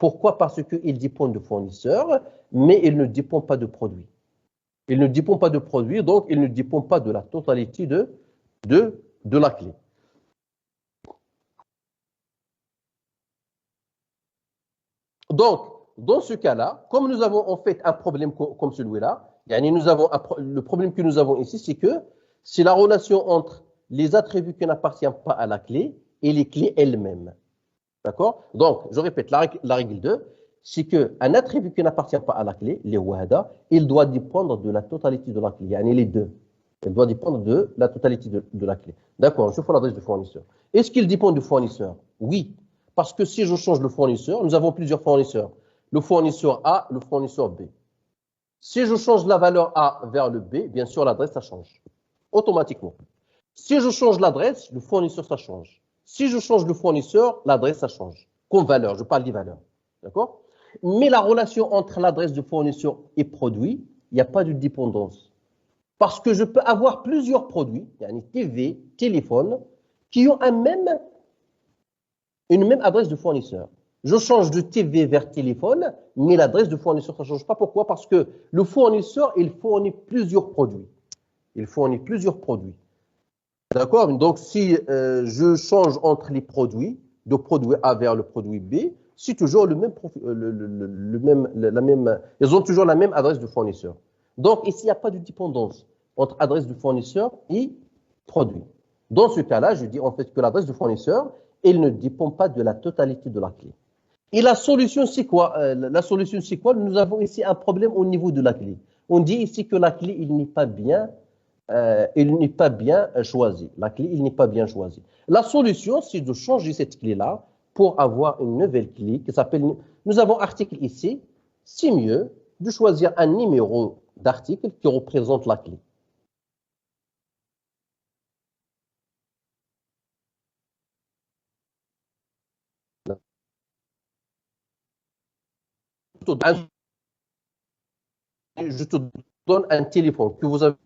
Pourquoi? Parce qu'il dépend de fournisseurs, mais il ne dépend pas de produits. Il ne dépend pas de produits, donc il ne dépend pas de la totalité de la clé. Donc, dans ce cas-là, comme nous avons en fait un problème comme celui-là, le problème que nous avons ici, c'est que c'est la relation entre les attributs qui n'appartiennent pas à la clé et les clés elles-mêmes. D'accord? Donc, je répète, la règle 2, c'est qu'un attribut qui n'appartient pas à la clé, les wahda, il doit dépendre de la totalité de la clé. Yani les deux. Il doit dépendre de la totalité de la clé. D'accord, je fais l'adresse du fournisseur. Est-ce qu'il dépend du fournisseur? Oui. Parce que si je change le fournisseur, nous avons plusieurs fournisseurs. Le fournisseur A, le fournisseur B. Si je change la valeur A vers le B, bien sûr, l'adresse, ça change. Automatiquement. Si je change l'adresse, le fournisseur, ça change. Si je change le fournisseur, l'adresse, ça change. Comme valeur, je parle des valeurs. D'accord? Mais la relation entre l'adresse du fournisseur et produit, il n'y a pas de dépendance. Parce que je peux avoir plusieurs produits, TV, téléphone, qui ont une même adresse de fournisseur. Je change de TV vers téléphone, mais l'adresse de fournisseur, ça ne change pas. Pourquoi? Parce que le fournisseur, il fournit plusieurs produits. Il fournit plusieurs produits. D'accord? Donc, si je change entre les produits, de produit A vers le produit B, c'est toujours ils ont toujours la même adresse de fournisseur. Donc, ici, il n'y a pas de dépendance entre adresse du fournisseur et produit. Dans ce cas-là, je dis en fait que l'adresse du fournisseur, elle ne dépend pas de la totalité de la clé. Et la solution, c'est quoi? Nous avons ici un problème au niveau de la clé. On dit ici que la clé, il n'est pas bien choisi. La clé, il n'est pas bien choisi. La solution, c'est de changer cette clé-là pour avoir une nouvelle clé qui s'appelle... Nous avons article ici. C'est mieux de choisir un numéro d'article qui représente la clé. Je te donne un téléphone que vous avez.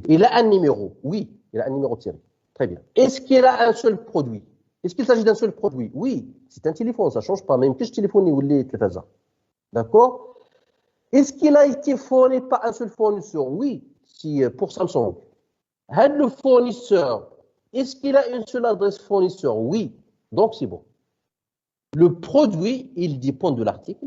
Il a un numéro. Oui, il a un numéro tiré. Très bien. Est-ce qu'il a un seul produit? Est-ce qu'il s'agit d'un seul produit? Oui, c'est un téléphone, ça ne change pas. Même que je téléphone, il est d'accord? Est-ce qu'il a été fourni par un seul fournisseur? Oui, c'est pour Samsung. Le fournisseur, est-ce qu'il a une seule adresse fournisseur? Oui, donc c'est bon. Le produit, il dépend de l'article.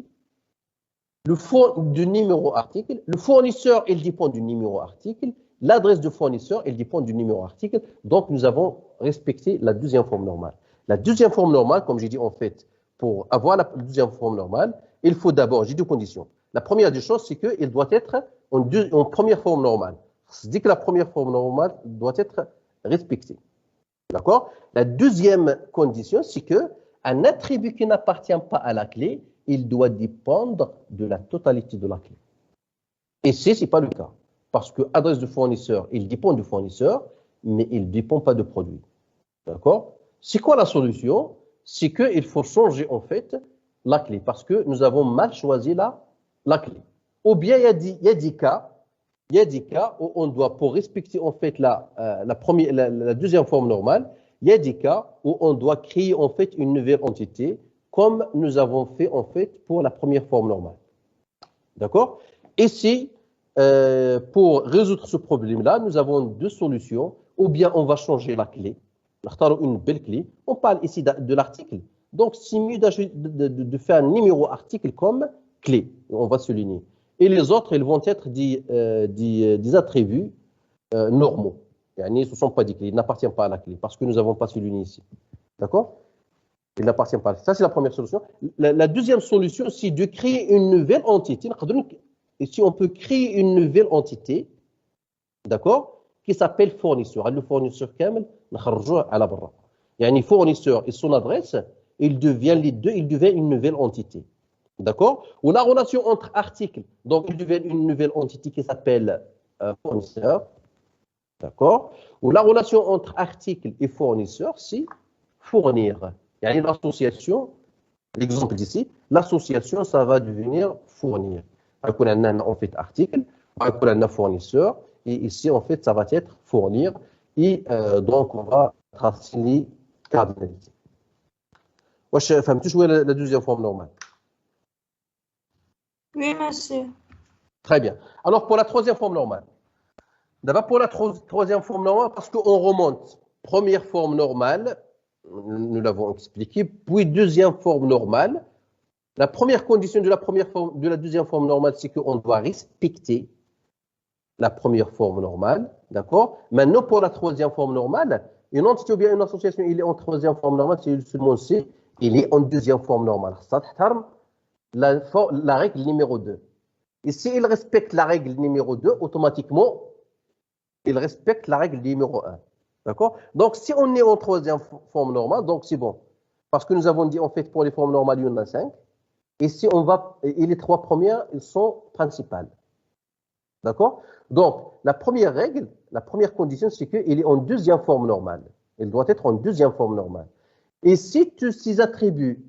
Du numéro article. Le fournisseur, il dépend du numéro article. L'adresse du fournisseur, il dépend du numéro article. Donc, nous avons respecté la deuxième forme normale. La deuxième forme normale, comme j'ai dit en fait, pour avoir la deuxième forme normale, il faut d'abord, j'ai deux conditions. La première des choses, c'est qu'il doit être en première forme normale. C'est-à-dire que la première forme normale doit être respectée. D'accord? La deuxième condition, c'est qu'un attribut qui n'appartient pas à la clé, il doit dépendre de la totalité de la clé. Et ce n'est pas le cas. Parce que l'adresse du fournisseur, il dépend du fournisseur, mais il ne dépend pas de produit. D'accord? C'est quoi la solution? C'est qu'il faut changer en fait la clé, parce que nous avons mal choisi la clé. Ou bien il y a des cas où on doit, pour respecter en fait la deuxième forme normale, il y a des cas où on doit créer en fait une nouvelle entité, comme nous avons fait en fait pour la première forme normale. D'accord? Ici, pour résoudre ce problème-là, nous avons deux solutions. Ou bien on va changer la clé, une belle clé. On parle ici de l'article. Donc, c'est mieux de faire un numéro article comme clé. On va souligner. Et les autres, ils vont être des attributs normaux. Ce ne sont pas des clés, ils n'appartiennent pas à la clé, parce que nous n'avons pas souligné ici. D'accord? Il n'appartient pas. Ça, c'est la première solution. La deuxième solution, c'est de créer une nouvelle entité. Ici, on peut créer une nouvelle entité, d'accord, qui s'appelle fournisseur. Le fournisseur Kamel, fournisseur et son adresse, ils deviennent les deux, ils deviennent une nouvelle entité. D'accord? Ou la relation entre articles, donc ils deviennent une nouvelle entité qui s'appelle fournisseur. D'accord? Ou la relation entre article et fournisseur, c'est fournir. Il y a l'association, l'exemple d'ici, l'association, ça va devenir fournir. On a en fait article, on a fournisseur, et ici, en fait, ça va être fournir. Et donc, on va tracer les cardinalités. واش فهمتوا شويه la deuxième forme normale? Oui, monsieur. Très bien. Alors pour la troisième forme normale. D'abord pour la troisième forme normale, parce qu'on remonte. Première forme normale, nous l'avons expliqué, puis deuxième forme normale. La première condition de la deuxième forme normale, c'est qu'on doit respecter la première forme normale, d'accord? Maintenant, pour la troisième forme normale, une entité ou bien une association, il est en troisième forme normale, c'est seulement C, il est en deuxième forme normale. Ça, la règle numéro 2. Et s'il respecte la règle numéro 2, automatiquement, il respecte la règle numéro 1. D'accord? Donc, si on est en troisième forme normale, donc c'est bon. Parce que nous avons dit, en fait, pour les formes normales, il y en a 5. Et si on va, et les 3 premières, elles sont principales. D'accord? Donc, la première règle, la première condition, c'est qu'il est en deuxième forme normale. Il doit être en deuxième forme normale. Et si tous ces attributs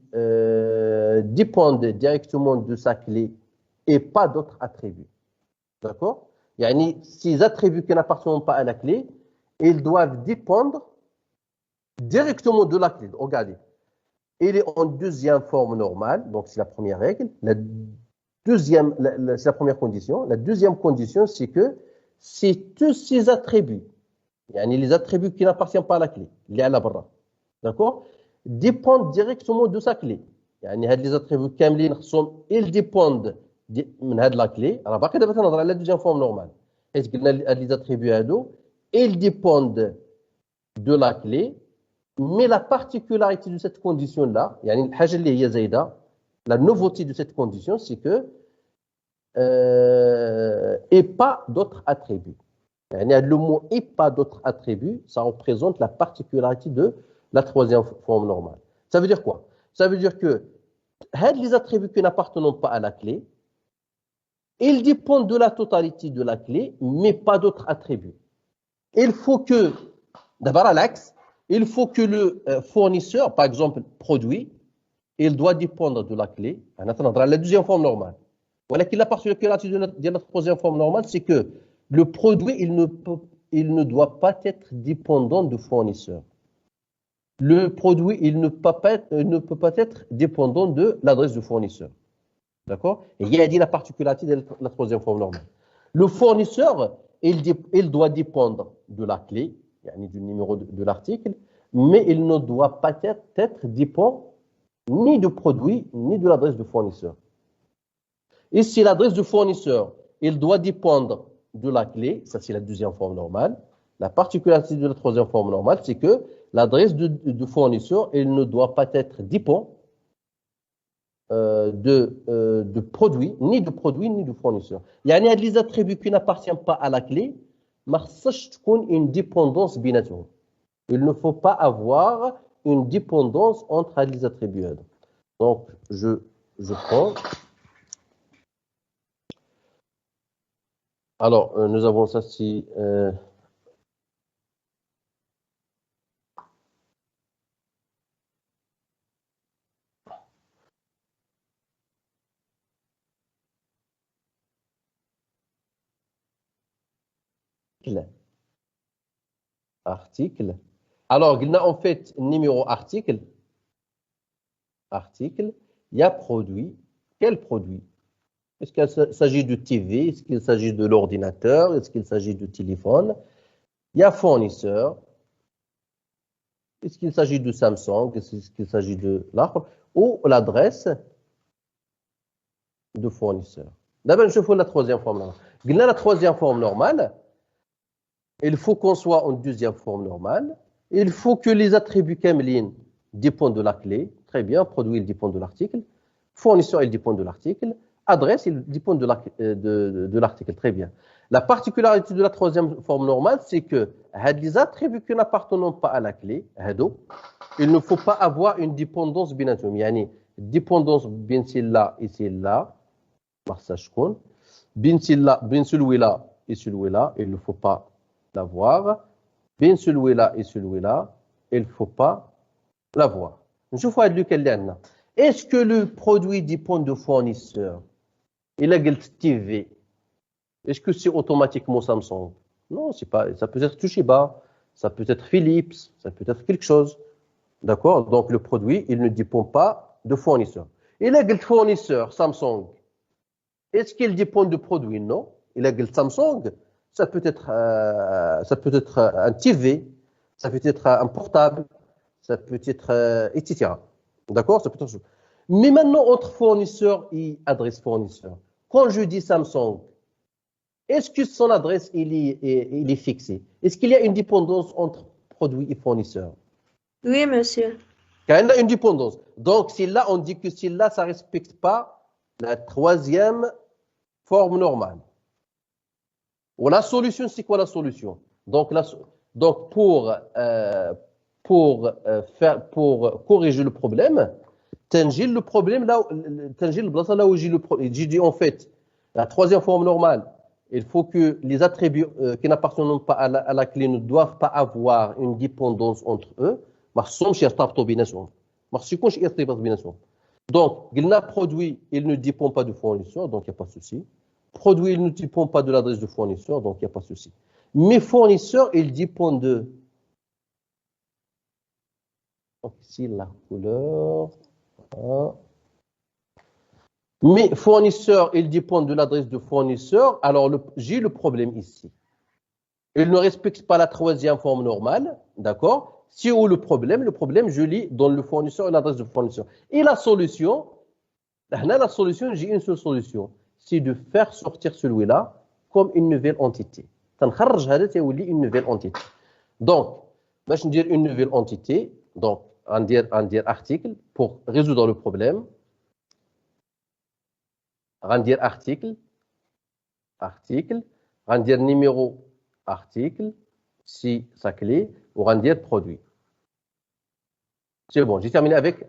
dépendent directement de sa clé et pas d'autres attributs, d'accord? Yani, ces attributs qui n'appartiennent pas à la clé, ils doivent dépendre directement de la clé. Regardez, il est en deuxième forme normale, donc c'est la première règle. C'est la première condition. La deuxième condition, c'est que c'est tous ces attributs, yani les attributs qui n'appartiennent pas à la clé, les alabra, d'accord, dépendent directement de sa clé. يعني هاد les attributs كاملين خصهم ils dépendent من هاد la clé. راه باقي دابا تنهضر على deuxième forme normale. حيت قلنا هاد les attributs هادو ils dépendent de la clé, mais la particularité de cette condition là, يعني الحاجه اللي هي زايده, la nouveauté de cette condition, c'est que et pas d'autres attributs. Le mot et pas d'autres attributs, ça représente la particularité de la troisième forme normale. Ça veut dire quoi? Ça veut dire que les attributs qui n'appartiennent pas à la clé, ils dépendent de la totalité de la clé, mais pas d'autres attributs. Il faut que, d'abord à l'axe, il faut que le fournisseur, par exemple, produit, il doit dépendre de la clé. On attendra la deuxième forme normale. Voilà qu'il la particularité de la troisième forme normale, c'est que le produit, il ne doit pas être dépendant du fournisseur. Le produit, il ne peut pas être dépendant de l'adresse du fournisseur. D'accord? Et il y a dit la particularité de la troisième forme normale. Le fournisseur, il doit dépendre de la clé, du numéro de l'article, mais il ne doit pas être dépendant ni du produit, ni de l'adresse du fournisseur. Et si l'adresse du fournisseur, il doit dépendre de la clé, ça c'est la deuxième forme normale. La particularité de la troisième forme normale, c'est que l'adresse du fournisseur, il ne doit pas être dépendant de produit, ni du fournisseur. Il y a des attributs qui n'appartiennent pas à la clé, mais une dépendance binatoire. Il ne faut pas avoir une dépendance entre les attributs. Donc, je prends. Alors, nous avons ça si... article. Alors, il y a en fait numéro article. Article. Il y a produit. Quel produit? Est-ce qu'il s'agit de TV? Est-ce qu'il s'agit de l'ordinateur? Est-ce qu'il s'agit de téléphone? Il y a fournisseur. Est-ce qu'il s'agit de Samsung? Est-ce qu'il s'agit de l'autre? Ou l'adresse de fournisseur. D'abord, je fais la troisième forme normale. La troisième forme normale, il faut qu'on soit en deuxième forme normale. Il faut que les attributs Kemlin dépendent de la clé. Très bien. Produit, il dépend de l'article. Fournisseur, il dépend de l'article. Adresse, il dépend de l'article. Très bien. La particularité de la troisième forme normale, c'est que les attributs qui n'appartiennent pas à la clé, il ne faut pas avoir une dépendance binatoire. Yani, dépendance bien celle-là et celle-là. Bien celui-là et celui-là, il ne faut pas l'avoir. Bien celui-là et celui-là, il ne faut pas l'avoir. Je vois lequel est. Est-ce que le produit dépend du fournisseur? Il a TV. Est-ce que c'est automatiquement Samsung? Non, c'est pas. Ça peut être Toshiba, ça peut être Philips, ça peut être quelque chose. D'accord? Donc, le produit, il ne dépend pas de fournisseur. Il a le fournisseur, Samsung. Est-ce qu'il dépend du produit? Non. Il a le Samsung. Ça peut être un TV, ça peut être un portable, ça peut être, etc. D'accord? Ça peut être... Mais maintenant, entre fournisseur et adresse fournisseur, quand je dis Samsung, est-ce que son adresse il est fixée? Est-ce qu'il y a une dépendance entre produit et fournisseur? Oui, monsieur. Quand il y a une dépendance. Donc, si là, on dit que si là, ça ne respecte pas la troisième forme normale. Ou la solution, c'est quoi la solution? Donc, pour corriger le problème, Tangier le problème là, là où j'ai le problème. J'ai dit en fait, la troisième forme normale, il faut que les attributs qui n'appartiennent pas à la clé ne doivent pas avoir une dépendance entre eux. Donc, le produit, il ne dépend pas du fournisseur, donc il n'y a pas de souci. Produit, il ne dépend pas de l'adresse du fournisseur, donc il n'y a pas de souci. Mais fournisseur, il dépend de... Donc ici, la couleur... Voilà. Mais fournisseur, il dépend de l'adresse du fournisseur. Alors, j'ai le problème ici. Il ne respecte pas la troisième forme normale, d'accord? Si où le problème, je lis dans le fournisseur et l'adresse du fournisseur. Et la solution, j'ai une seule solution, c'est de faire sortir celui-là comme une nouvelle entité. Une nouvelle entité. Donc, je vais dire une nouvelle entité, donc, on dire article pour résoudre le problème. Rendir article, rendir numéro article, si sa clé, ou rendir produit. C'est bon, j'ai terminé avec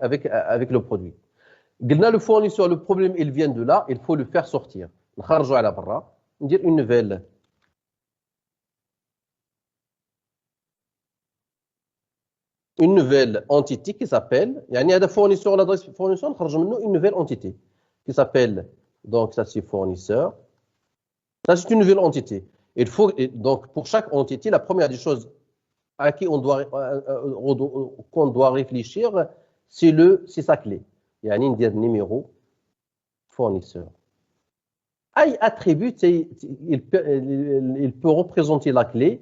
le produit. Le fournisseur, le problème, il vient de là, il faut le faire sortir. Dire une nouvelle entité qui s'appelle, il y a des fournisseurs, l'adresse fournisseur, une nouvelle entité qui s'appelle, donc ça c'est fournisseur. Ça c'est une nouvelle entité. Il faut, donc pour chaque entité, la première des choses à qui qu'on doit réfléchir, c'est sa clé. Il y a un numéro fournisseur. Un attribut, il peut représenter la clé.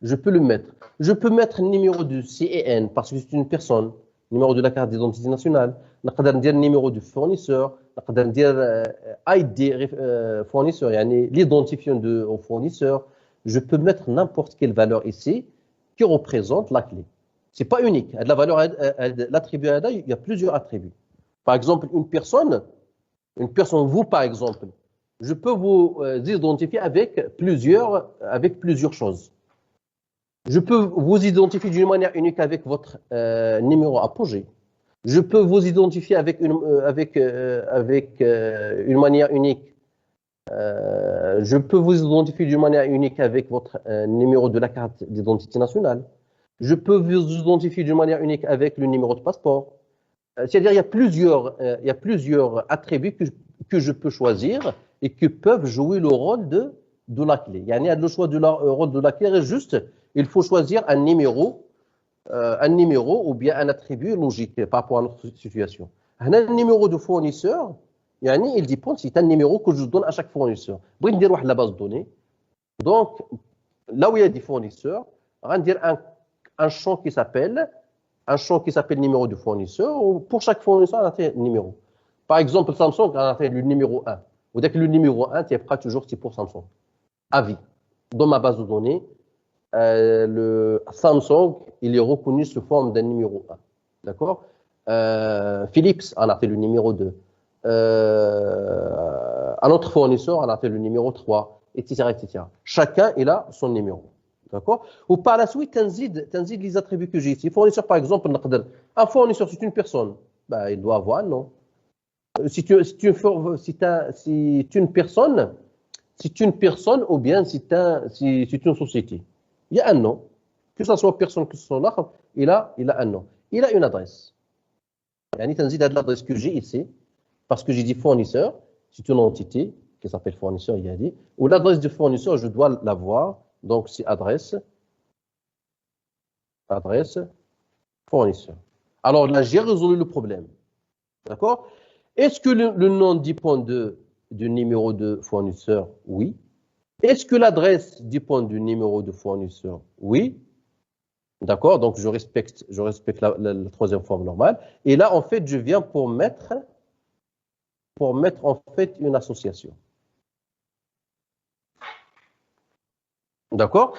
Je peux le mettre. Je peux mettre un numéro de CEN parce que c'est une personne. Numéro de la carte d'identité nationale. Je peux dire numéro du fournisseur. Je peux dire ID fournisseur, l'identifiant du fournisseur. Je peux mettre n'importe quelle valeur ici qui représente la clé. C'est pas unique. La valeur, l'attribut, il y a plusieurs attributs. Par exemple, une personne, vous par exemple, je peux vous identifier avec plusieurs choses. Je peux vous identifier d'une manière unique avec votre numéro apogée. Je peux vous identifier avec une manière unique. Je peux vous identifier d'une manière unique avec votre numéro de la carte d'identité nationale. Je peux vous identifier d'une manière unique avec le numéro de passeport. C'est-à-dire, il y a plusieurs attributs que je peux choisir et qui peuvent jouer le rôle de la clé. Il y a le choix du rôle de la clé, juste, il faut choisir un numéro ou bien un attribut logique par rapport à notre situation. Un numéro de fournisseur, il dépend, c'est un numéro que je donne à chaque fournisseur. Je vais dire la base de données. Donc, là où il y a des fournisseurs, on va dire un champ qui s'appelle numéro de fournisseur, ou pour chaque fournisseur, on a un numéro. Par exemple, Samsung, on a le numéro 1. Vous dites que le numéro 1, tu es toujours, c'est pour Samsung. Avis. Dans ma base de données, le Samsung, il est reconnu sous forme d'un numéro 1. D'accord? Philips, on a fait le numéro 2. Un autre fournisseur, on a fait le numéro 3, etc., etc. Chacun, il a son numéro. D'accord? Ou par la suite, t'inzides les attributs que j'ai ici. Fournisseur, par exemple, un fournisseur, c'est une personne. Ben, il doit avoir un nom. C'est une personne ou bien c'est une société. Il y a un nom. Que ce soit personne, que ce soit l'autre, il a un nom. Il a une adresse. T'inzides à l'adresse que j'ai ici, parce que j'ai dit fournisseur, c'est une entité qui s'appelle fournisseur, il y a dit. Ou l'adresse du fournisseur, je dois l'avoir. Donc, c'est adresse, fournisseur. Alors là, j'ai résolu le problème. D'accord? Est-ce que le nom dépend du numéro de fournisseur? Oui. Est-ce que l'adresse dépend du numéro de fournisseur? Oui. D'accord? Donc, je respecte la troisième forme normale. Et là, en fait, je viens pour mettre en fait une association. D'accord?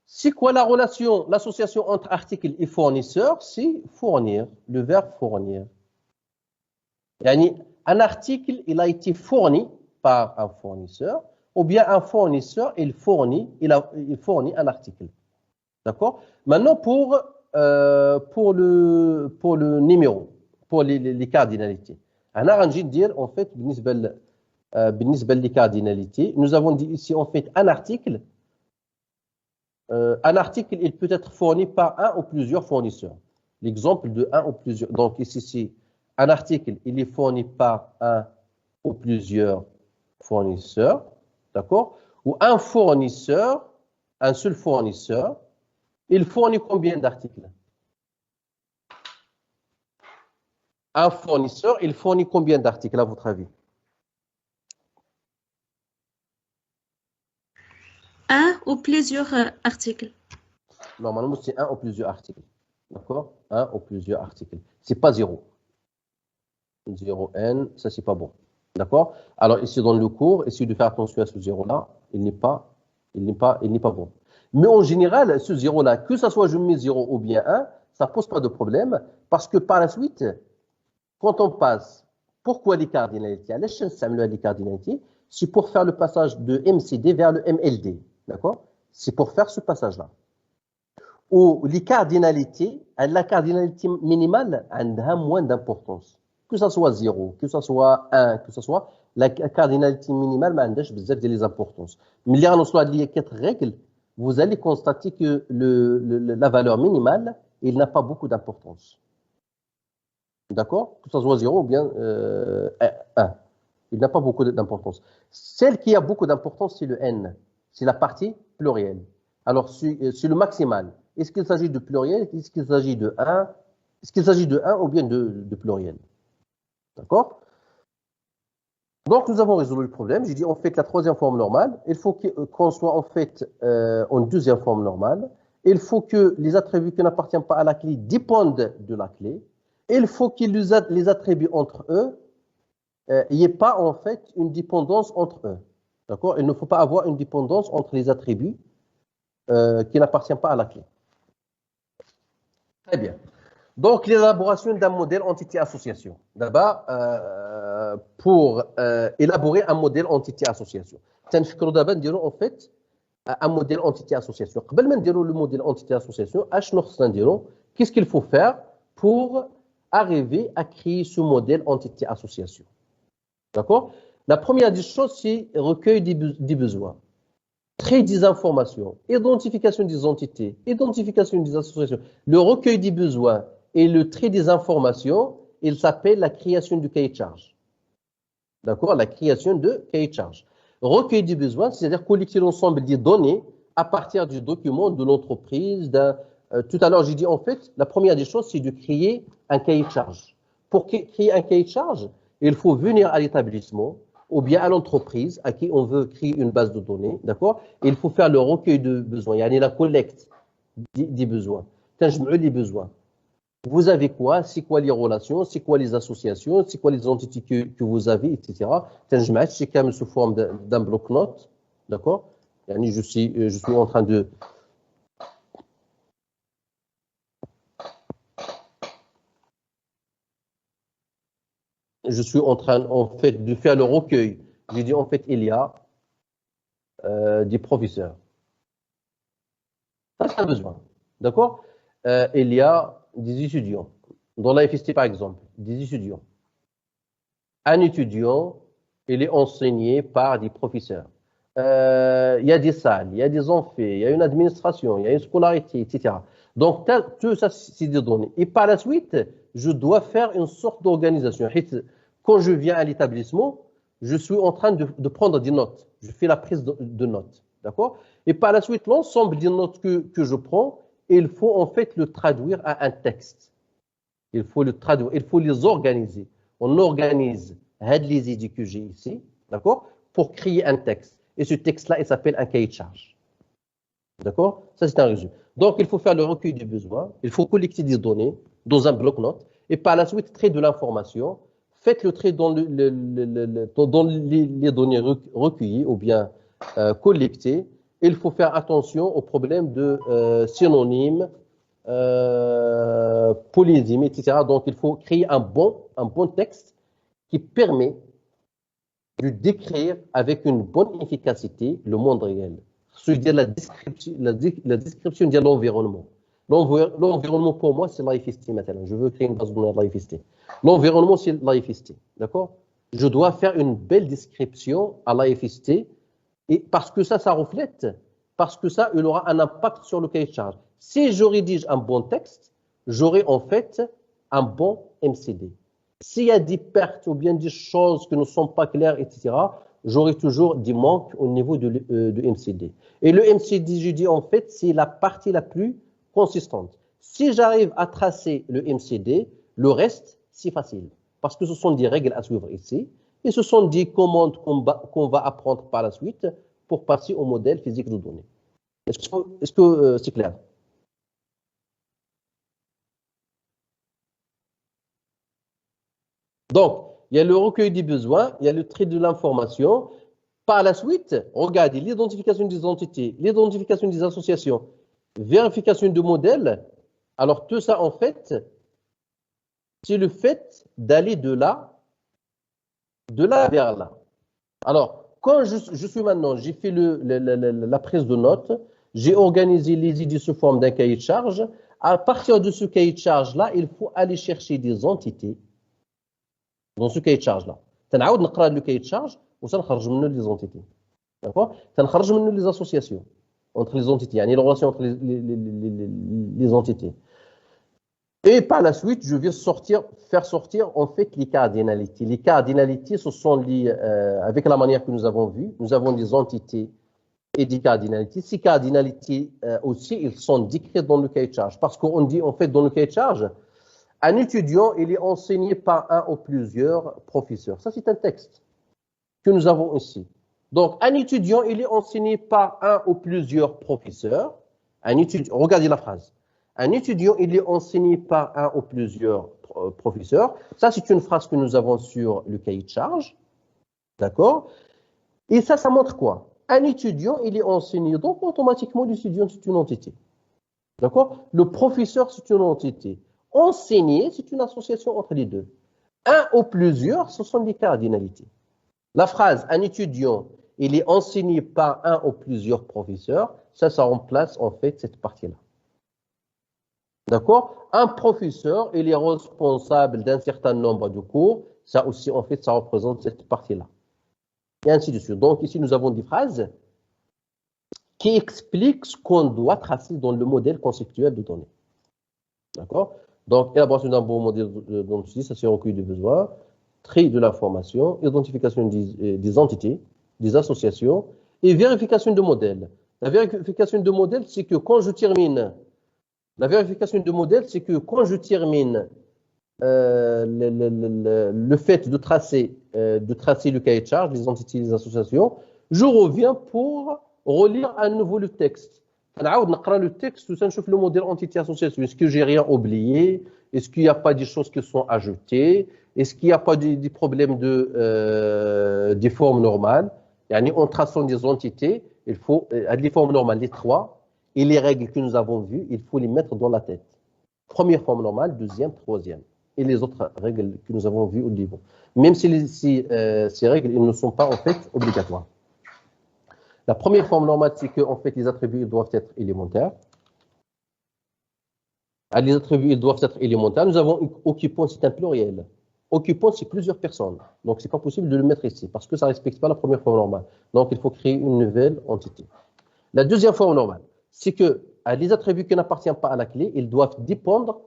C'est quoi la relation, l'association entre article et fournisseur? C'est fournir, le verbe fournir. Yani, un article, il a été fourni par un fournisseur, ou bien un fournisseur, il fournit un article. D'accord? Maintenant, pour le numéro, pour les cardinalités. On a envie de dire, en fait, بالنسبة les cardinalités, nous avons dit ici, en fait, un article, il peut être fourni par un ou plusieurs fournisseurs. L'exemple de un ou plusieurs. Donc, ici, c'est un article, il est fourni par un ou plusieurs fournisseurs. D'accord? Ou un fournisseur, un seul fournisseur, il fournit combien d'articles? Un fournisseur, il fournit combien d'articles, à votre avis? Un ou plusieurs articles. Normalement, c'est un ou plusieurs articles. D'accord? Un ou plusieurs articles. C'est pas zéro. 0n, ça c'est pas bon. D'accord? Alors ici dans le cours, essayez de faire attention à ce zéro-là. Il n'est pas bon. Mais en général, ce zéro-là, que ce soit je mets 0 ou bien 1, ça pose pas de problème parce que par la suite, quand on passe, pourquoi les cardinalités? À l'échelle les cardinalités, c'est pour faire le passage de MCD vers le MLD. D'accord? C'est pour faire ce passage-là. Ou les cardinalités, la cardinalité minimale a moins d'importance. Que ce soit 0, que ce soit 1, que ce soit la cardinalité minimale, mais a des importances. Mais il y a 4 règles, vous allez constater que la valeur minimale, il n'a pas beaucoup d'importance. D'accord? Que ce soit 0 ou bien 1. Il n'a pas beaucoup d'importance. Celle qui a beaucoup d'importance, c'est le n. C'est la partie plurielle. Alors, c'est le maximal. Est-ce qu'il s'agit de pluriel? Est-ce qu'il s'agit de 1? Est-ce qu'il s'agit de 1 ou bien de pluriel? D'accord? Donc, nous avons résolu le problème. J'ai dit, en fait, la troisième forme normale, il faut qu'on soit, en fait, en deuxième forme normale. Il faut que les attributs qui n'appartiennent pas à la clé dépendent de la clé. Il faut que les attributs entre eux, il n'y ait pas, en fait, une dépendance entre eux. D'accord? Il ne faut pas avoir une dépendance entre les attributs qui n'appartiennent pas à la clé. Très bien. Donc, l'élaboration d'un modèle entité-association. D'abord, pour élaborer un modèle entité-association. تنفكروا دابا نديروا en fait un modèle entité-association. قبل ما نديروا le modèle entité-association, اشنو خصنا نديروا? Qu'est-ce qu'il faut faire pour arriver à créer ce modèle entité-association? D'accord? La première des choses, c'est recueil des besoins. Trait des informations, identification des entités, identification des associations. Le recueil des besoins et le trait des informations, il s'appelle la création du cahier de charge. D'accord? La création de cahier de charge. Recueil des besoins, c'est-à-dire collecter l'ensemble des données à partir du document de l'entreprise. Tout à l'heure, j'ai dit en fait, la première des choses, c'est de créer un cahier de charge. Pour créer un cahier de charge, il faut venir à l'établissement ou bien à l'entreprise à qui on veut créer une base de données, d'accord? Il faut faire le recueil de besoins, yani la collecte des besoins. تنجمعوا les besoins. Vous avez quoi? C'est quoi les relations? C'est quoi les associations? C'est quoi les entités que vous avez, etc. تنجمعات c'est quand même sous forme d'un bloc-notes, d'accord? Yani je suis en train de en fait, de faire le recueil. J'ai dit, en fait, il y a des professeurs. Ça, c'est un besoin. D'accord? Il y a des étudiants. Dans la FST, par exemple, des étudiants. Un étudiant, il est enseigné par des professeurs. Il y a des salles, il y a des amphis, il y a une administration, il y a une scolarité, etc. Donc, tout ça, c'est des données. Et par la suite, je dois faire une sorte d'organisation. Quand je viens à l'établissement, je suis en train de prendre des notes. Je fais la prise de notes. D'accord? Et par la suite, l'ensemble des notes que je prends, il faut en fait le traduire à un texte. Il faut le traduire, il faut les organiser. On organise les idées que j'ai ici, d'accord, pour créer un texte. Et ce texte-là, il s'appelle un cahier de charge. D'accord? Ça, c'est un résumé. Donc, il faut faire le recueil des besoins, il faut collecter des données dans un bloc-notes, et par la suite, traiter de l'information. Faites le trait dans, dans les données recueillies ou bien collectées. Il faut faire attention aux problèmes de synonymes, polysémie, etc. Donc, il faut créer un bon texte qui permet de décrire avec une bonne efficacité le monde réel. C'est-à-dire la description de l'environnement. L'environnement, pour moi, c'est l'IFST maintenant. Je veux créer une base de données de l'IFST. L'environnement, c'est l'IFST. D'accord? Je dois faire une belle description à l'IFST et parce que ça reflète, parce que ça, il aura un impact sur le cahier de charge. Si je rédige un bon texte, j'aurai en fait un bon MCD. S'il y a des pertes ou bien des choses qui ne sont pas claires, etc., j'aurai toujours des manques au niveau de MCD. Et le MCD, je dis en fait, c'est la partie la plus consistante. Si j'arrive à tracer le MCD, le reste, c'est facile. Parce que ce sont des règles à suivre ici. Et ce sont des commandes qu'on va apprendre par la suite pour passer au modèle physique de données. Est-ce que c'est clair? Donc, il y a le recueil des besoins, il y a le trait de l'information. Par la suite, regardez l'identification des entités, l'identification des associations, vérification de modèles. Alors, tout ça, en fait, c'est le fait d'aller de là vers là. Alors, quand je suis maintenant, j'ai fait la prise de notes, j'ai organisé les idées sous forme d'un cahier de charge. À partir de ce cahier de charge-là, il faut aller chercher des entités dans ce cahier de charge-là. تنعاود نقرا le cahier de charge وسنخرج منه les entités. D'accord? تنخرج منه les associations entre les entités, يعني les relations entre les entités. Et par la suite, je vais faire sortir en fait les cardinalités. Les cardinalités, ce sont liés avec la manière que nous avons vu. Nous avons des entités et des cardinalités. Ces cardinalités aussi, ils sont décrites dans le cahier de charge. Parce qu'on dit en fait dans le cahier de charge, un étudiant, il est enseigné par un ou plusieurs professeurs. Ça, c'est un texte que nous avons ici. Donc, un étudiant, il est enseigné par un ou plusieurs professeurs. Regardez la phrase. Un étudiant, il est enseigné par un ou plusieurs professeurs. Ça, c'est une phrase que nous avons sur le cahier de charge. D'accord? Et ça montre quoi? Un étudiant, il est enseigné. Donc, automatiquement, l'étudiant, c'est une entité. D'accord? Le professeur, c'est une entité. Enseigner, c'est une association entre les deux. Un ou plusieurs, ce sont des cardinalités. La phrase, un étudiant, il est enseigné par un ou plusieurs professeurs, ça remplace en fait cette partie-là. D'accord? Un professeur, il est responsable d'un certain nombre de cours, ça aussi en fait, ça représente cette partie-là. Et ainsi de suite. Donc ici, nous avons des phrases qui expliquent ce qu'on doit tracer dans le modèle conceptuel de données. D'accord? Donc, élaboration d'un bon modèle de données, ça c'est recueil de besoins, tri de l'information, identification des entités, des associations et vérification de modèles. La vérification de modèles, c'est que quand je termine, le fait de tracer le cahier de charge, les entités, les associations, je reviens pour relire à nouveau le texte. نعاود نقرا le texte ونشوف le modèle entité association. Est-ce que j'ai rien oublié? Est-ce qu'il n'y a pas des choses qui sont ajoutées? Est-ce qu'il n'y a pas des problèmes des formes normales? En traçant des entités, il faut les formes normales, les trois, et les règles que nous avons vues, il faut les mettre dans la tête. Première forme normale, deuxième, troisième. Et les autres règles que nous avons vues au niveau. Même si ces règles ils ne sont pas en fait obligatoires. La première forme normale, c'est que en fait, les attributs doivent être élémentaires. Les attributs ils doivent être élémentaires. Nous avons occupant, c'est un pluriel. Occupant, c'est plusieurs personnes. Donc, ce n'est pas possible de le mettre ici parce que ça ne respecte pas la première forme normale. Donc, il faut créer une nouvelle entité. La deuxième forme normale, c'est que les attributs qui n'appartiennent pas à la clé, ils doivent dépendre,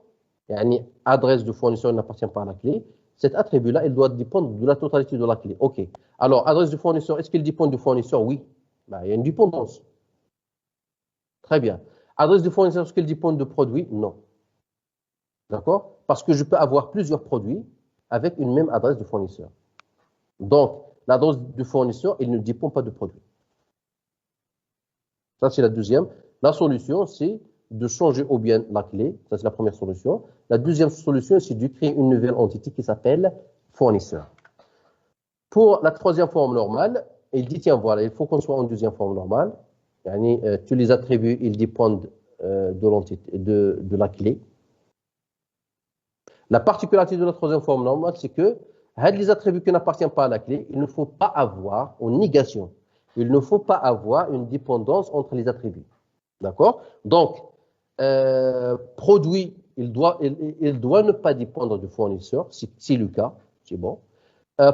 adresse de fournisseur n'appartient pas à la clé. Cet attribut-là, il doit dépendre de la totalité de la clé. OK. Alors, adresse du fournisseur, est-ce qu'il dépend du fournisseur? Oui. Il y a une dépendance. Très bien. Adresse du fournisseur, est-ce qu'il dépend de produit? Non. D'accord? Parce que je peux avoir plusieurs produits avec une même adresse de fournisseur. Donc, l'adresse du fournisseur, il ne dépend pas du produit. Ça, c'est la deuxième. La solution, c'est de changer ou bien la clé. Ça, c'est la première solution. La deuxième solution, c'est de créer une nouvelle entité qui s'appelle fournisseur. Pour la troisième forme normale, il dit, tiens, voilà, il faut qu'on soit en deuxième forme normale. Tous les attributs, ils dépendent de la clé. La particularité de la troisième forme normale, c'est que les attributs qui n'appartiennent pas à la clé, il ne faut pas avoir, en négation, il ne faut pas avoir une dépendance entre les attributs. D'accord? Donc, produit, il doit ne pas dépendre du fournisseur, si c'est le cas, c'est bon.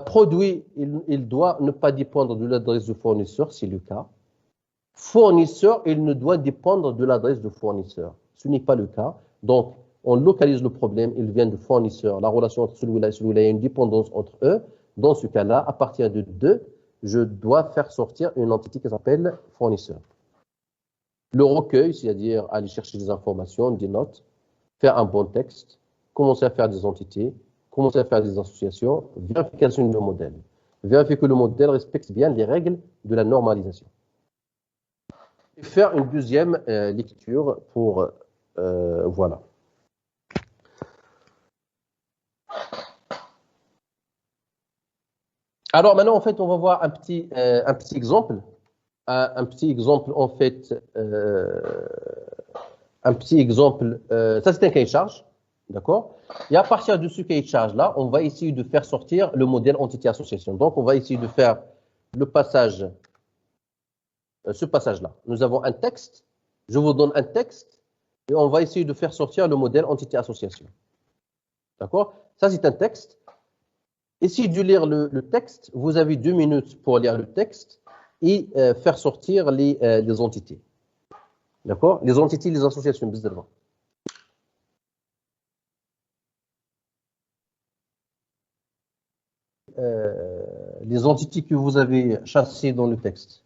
Produit, il doit ne pas dépendre de l'adresse du fournisseur, c'est le cas. Fournisseur, il ne doit dépendre de l'adresse du fournisseur. Ce n'est pas le cas. Donc, on localise le problème, il vient de fournisseur. La relation entre celui-là et celui-là, il y a une dépendance entre eux. Dans ce cas-là, à partir de 2, je dois faire sortir une entité qui s'appelle fournisseur. Le recueil, c'est-à-dire aller chercher des informations, des notes, faire un bon texte, commencer à faire des entités, commencer à faire des associations, vérification du modèle. Vérifier que le modèle respecte bien les règles de la normalisation. Et faire une deuxième lecture pour, voilà. Alors maintenant, en fait, on va voir un petit exemple. Un petit exemple, en fait, ça c'est un cahier de charge, d'accord? Et à partir de ce cahier de charge-là, on va essayer de faire sortir le modèle entité-association. Donc, on va essayer de faire le passage, ce passage-là. Nous avons un texte, je vous donne un texte, et on va essayer de faire sortir le modèle entité-association. D'accord? Ça, c'est un texte. Essayez de lire le texte. Vous avez 2 minutes pour lire le texte et faire sortir les entités. D'accord? Les entités, les associations, bizarrement. Les entités que vous avez chassées dans le texte.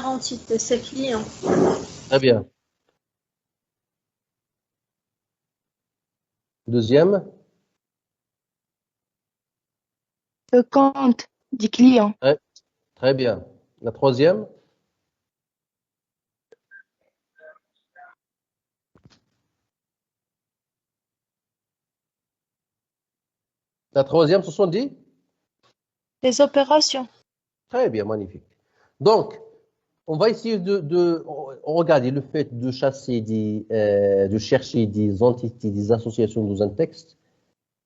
Entité, c'est client. Très bien. Deuxième. Le compte du client. Très bien. La troisième. La troisième, ce sont dit? Les opérations. Très bien, magnifique. Donc, on va essayer de regarder le fait de chasser de chercher des entités, des associations dans un texte.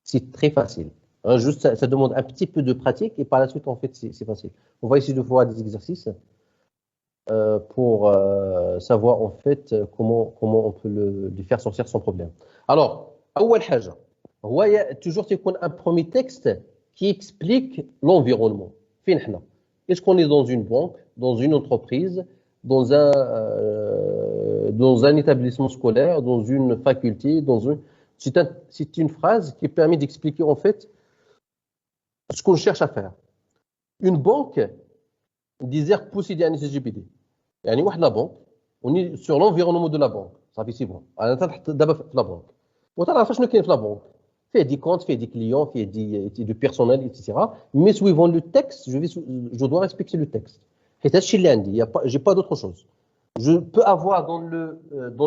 C'est très facile. Hein, juste, ça demande un petit peu de pratique et par la suite, en fait, c'est facile. On va essayer de voir des exercices pour savoir, en fait, comment on peut le faire sortir sans problème. Alors, أول حاجة هو toujours يكون un premier texte qui explique l'environnement. فين احنا؟ Est-ce qu'on est dans une banque, dans une entreprise, dans un établissement scolaire, dans une faculté, c'est une phrase qui permet d'expliquer en fait ce qu'on cherche à faire. Une banque ديزير بوسيدي ان سي جي بي دي يعني واحد لا بنك وني سور لونفيرونمون دو لا بنك صافي سي بون انا تحت دابا في لا بنك وتعرف شنو كاين في لا بنك فيه دي كونت فيه دي كليون فيه دي بيرسونيل ايتترا مي سويفون لو تكست جو دو ريسبكتي لو تكست حيت هادشي اللي عندي جي با دوطر شوز je peux avoir dans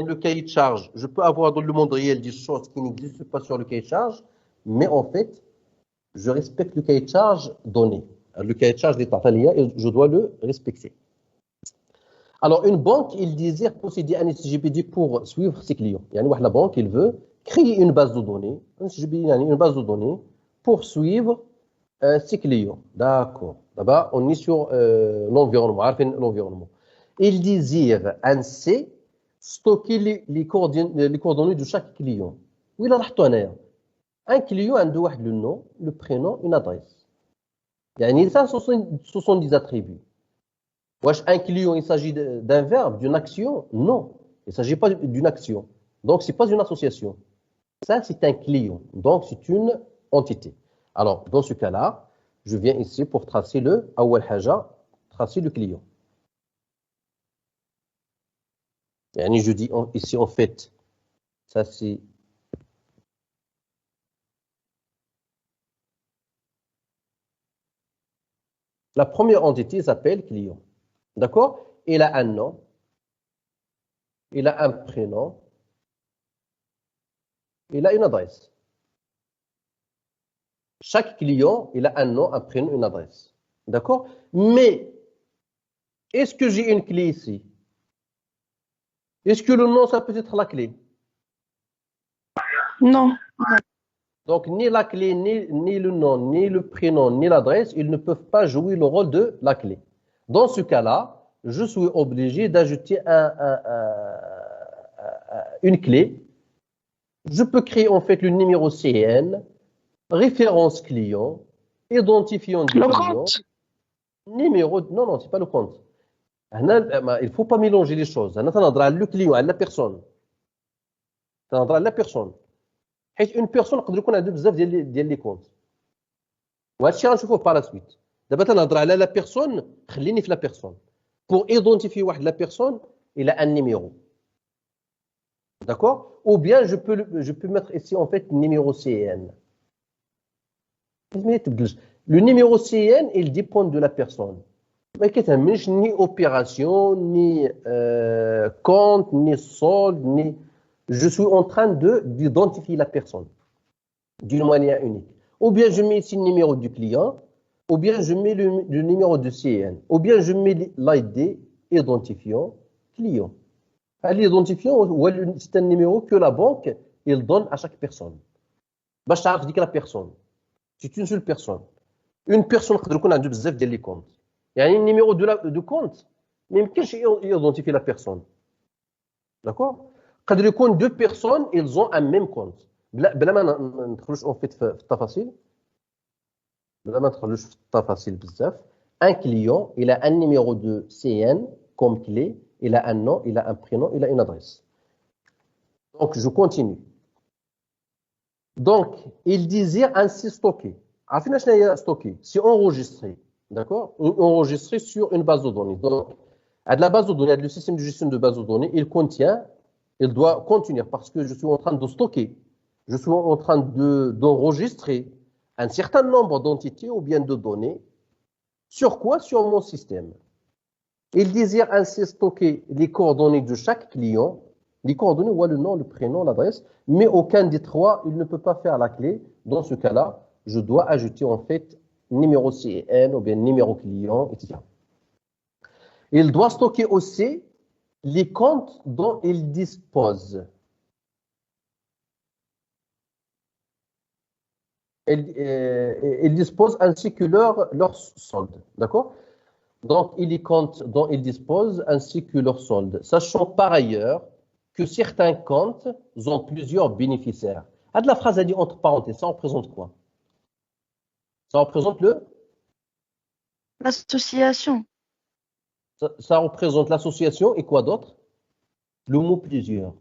le cahier de charge, je peux avoir dans le monde réel des choses qui n'existent pas sur le cahier de charge, mais en fait, je respecte le cahier de charge donné. Le cahier de charge d'État et je dois le respecter. Alors, une banque, il désire posséder un SGPD pour suivre ses clients. La banque, il veut créer une base de données, une base de données pour suivre ses clients. D'accord. Là-bas, on est sur l'environnement. Il désire ainsi stocker les coordonnées de chaque client. Oui, là, un client a le nom, le prénom, une adresse. Ça, ce sont des attributs. Un client, il s'agit d'un verbe, d'une action? Non, il ne s'agit pas d'une action. Donc, ce n'est pas une association. Ça, c'est un client. Donc, c'est une entité. Alors, dans ce cas-là, Je viens ici pour tracer le أول حاجة, tracer le client. يعني je dis ici en fait, ça c'est la première entité s'appelle client. D'accord? Il a un nom, il a un prénom, il a une adresse. Chaque client, il a un nom, un prénom, une adresse. D'accord? Mais, est-ce que j'ai une clé ici? Est-ce que le nom, ça peut être la clé? Non. Donc, ni la clé, ni le nom, ni le prénom, ni l'adresse, ils ne peuvent pas jouer le rôle de la clé. Dans ce cas-là, je suis obligé d'ajouter une clé. Je peux créer en fait le numéro CN, référence client, identifiant du Le client, compte. numéro. Non, non, c'est pas le compte. Il ne faut pas mélanger les choses. On a le client, la personne. On a la personne. Une personne peut avoir بزاف ديال لي كونت. وهذا الشيء غنشوفوه par la suite. دابا تنهضر على la personne, خليني في la personne. Pour identifier واحد la personne, il a un numéro. D'accord? Ou bien je peux mettre ici en fait numéro CN. Le numéro CN, il dépend de la personne. ما كتهمنيش ni opération, ni compte, ni solde, ni. Je suis en train d'identifier la personne d'une manière unique. Ou bien je mets ici le numéro du client, ou bien je mets le numéro de CN, ou bien je mets l'ID identifiant client. L'identifiant, c'est un numéro que la banque il donne à chaque personne. باش تعرف ديك la personne. C'est une seule personne. Une personne يقدر يكون عنده بزاف ديال لي كونت. يعني النيميرو دو كونت ما يمكنش يدونتيفي لا بيرسون. داكور؟ قدر يكون دو بيرسون ils ont un même compte. بلا ما ندخلوش اون فيت في التفاصيل. بلا ما ندخلوش في التفاصيل بزاف. Un client, il a un numéro de CN comme clé, il a un nom, il a un prénom, il a une adresse. Donc je continue. Donc il désire ainsi stocker. عارفين شنو هي stocker? C'est enregistré. D'accord? Enregistré sur une base de données. Donc, à la base de données, le système de gestion de base de données, il doit contenir parce que je suis en train de stocker, je suis en train d'enregistrer un certain nombre d'entités ou bien de données. Sur quoi? Sur mon système. Il désire ainsi stocker les coordonnées de chaque client, les coordonnées, ou le nom, le prénom, l'adresse, mais aucun des trois, il ne peut pas faire la clé. Dans ce cas-là, je dois ajouter en fait numéro CN ou bien numéro client, etc. Il doit stocker aussi les comptes dont il dispose. Il dispose ainsi que leur solde. D'accord? Donc, il les comptes dont il dispose ainsi que leur solde. Sachant par ailleurs que certains comptes ont plusieurs bénéficiaires. La phrase a dit entre parenthèses, ça représente quoi? Ça représente L'association. Ça représente l'association et quoi d'autre? Le mot plusieurs.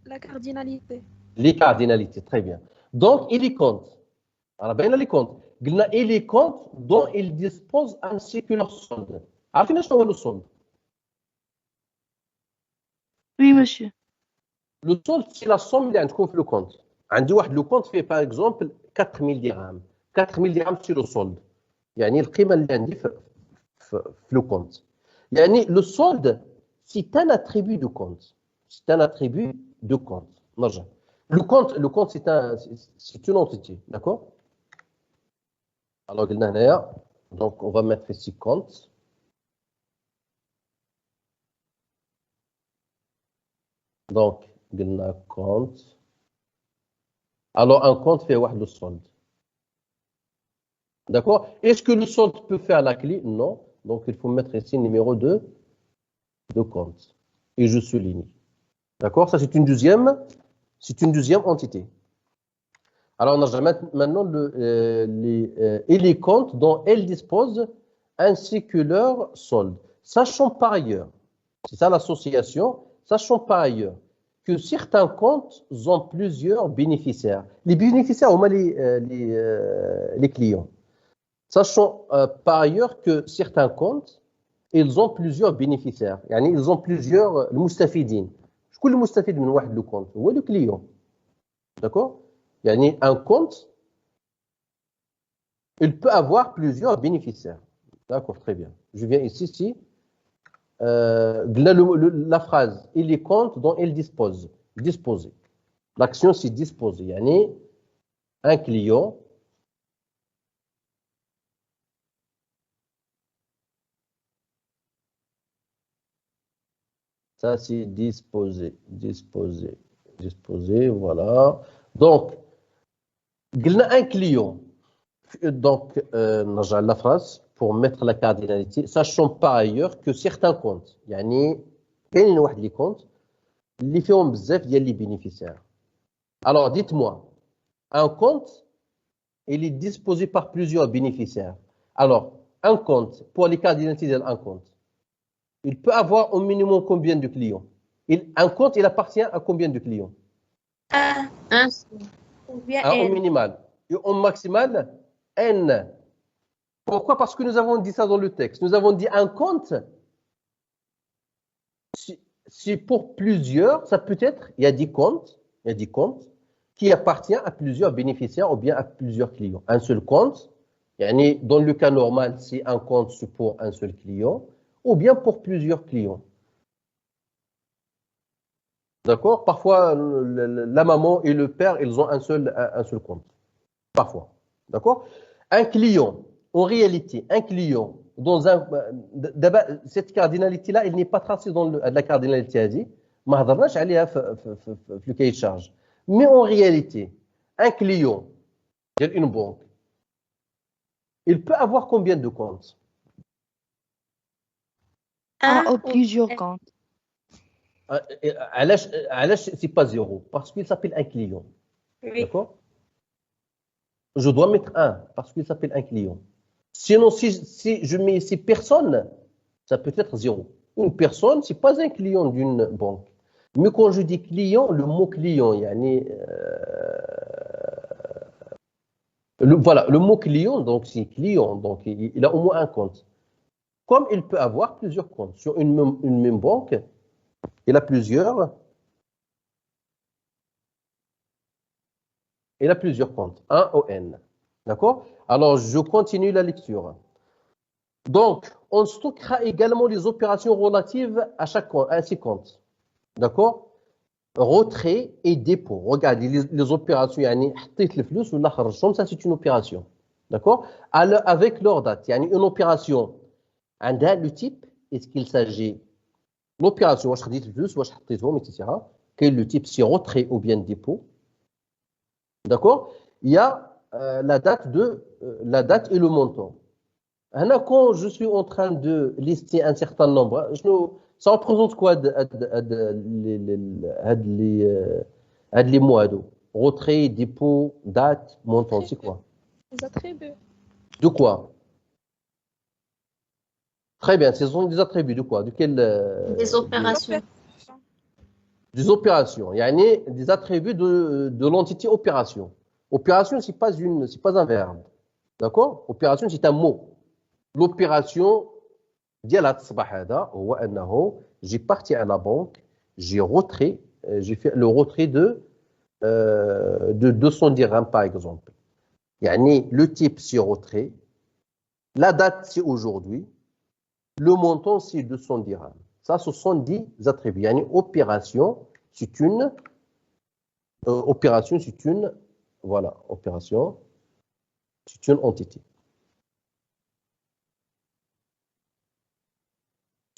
La cardinalité. Les cardinalités, très bien. Donc, il les compte. Alors, bien, il les compte. Il les compte dont il dispose ainsi que leur solde. عارفين شنو هو le solde? Oui, monsieur. Le solde, c'est la somme اللي عندكم في le compte. عندي واحد le compte fait par exemple 4000 dirhams. 4000 dirhams c'est le solde. يعني القيمة اللي عندي في le compte. يعني le solde, c'est un attribut de compte. C'est un attribut de compte. نرجع. Le compte c'est une entité, d'accord? Alors, donc on va mettre ici compte. Donc, compte. Alors, un compte fait le solde. D'accord? Est-ce que le solde peut faire la clé? Non. Donc, il faut mettre ici numéro de compte. Et je souligne. D'accord? Ça, c'est une deuxième entité. Alors, on a maintenant les comptes dont elles disposent ainsi que leur solde. Sachant par ailleurs, c'est ça l'association, sachant par ailleurs que certains comptes ont plusieurs bénéficiaires. Les bénéficiaires, on a les clients. Sachant par ailleurs que certains comptes, ils ont plusieurs bénéficiaires. يعني ils ont plusieurs المستفيدين. شكون المستفيد من واحد لو compte؟ هو le client. D'accord? يعني un compte, il peut avoir plusieurs bénéficiaires. D'accord, très bien. Je viens ici, si la phrase, il est compte dont il dispose. Disposer. L'action, c'est disposer. يعني un client ça, c'est disposer, disposer, disposer, voilà. Donc, un client. Donc, نرجع la phrase pour mettre la cardinalité. Sachant par ailleurs que certains comptes, يعني كاين واحد لي comptes اللي فيهم بزاف ديال les bénéficiaires. Alors, dites-moi, un compte, il est disposé par plusieurs bénéficiaires. Alors, un compte, pour les cardinalités d'un compte, il peut avoir au minimum combien de clients? Un compte, il appartient à combien de clients? Un ou bien Un au N. minimal. Et au maximal, N. Pourquoi? Parce que nous avons dit ça dans le texte. Nous avons dit un compte, si pour plusieurs, ça peut être, il y a des comptes qui appartiennent à plusieurs bénéficiaires ou bien à plusieurs clients. Un seul compte, dans le cas normal, c'est un compte pour un seul client ou bien pour plusieurs clients. D'accord? Parfois, la maman et le père, ils ont un seul compte. Parfois. D'accord? Un client, en réalité, un client, cette cardinalité-là, elle n'est pas tracée dans la cardinalité. ما هضرناش عليها في le cahier de charge. Mais en réalité, un client, une banque, il peut avoir combien de comptes? Un ou ou plusieurs N. comptes. علاش c'est pas zéro? Parce qu'il s'appelle un client. Oui. D'accord? Je dois mettre un parce qu'il s'appelle un client. Sinon, si je mets ici personne, ça peut être zéro. Une personne, ce n'est pas un client d'une banque. Mais quand je dis client, le mot client, voilà, le mot client, donc c'est client, donc il a au moins un compte. Comme il peut avoir plusieurs comptes sur une même banque, il a plusieurs comptes, un ou n. D'accord? Alors, je continue la lecture. Donc, on stockera également les opérations relatives à ces comptes. D'accord? Retrait et dépôt. Regardez les opérations, ça c'est une opération. D'accord? Avec leur date. Une opération, le type, est-ce qu'il s'agit l'opération, etc. Quel est le type, c'est retrait ou bien dépôt. D'accord? Il y a la date et le montant. Quand je suis en train de lister un certain nombre, ça représente quoi les mois? Retrait, dépôt, date, montant, c'est quoi? Les attributs. De quoi? Très bien, ce sont des attributs de quoi? De quel Des opérations. des opérations. Il y a des attributs de l'entité opération. Opération, c'est pas un verbe. D'accord? Opération, c'est un mot. L'opération ديال هذا الصباح هذا هو انه j'ai parti à la banque, j'ai fait le retrait de 200 dirhams par exemple. يعني le type c'est retrait, la date c'est aujourd'hui, le montant c'est 200 dirhams. Ça ce sont des attributs. يعني opération c'est une voilà, opération c'est une entité.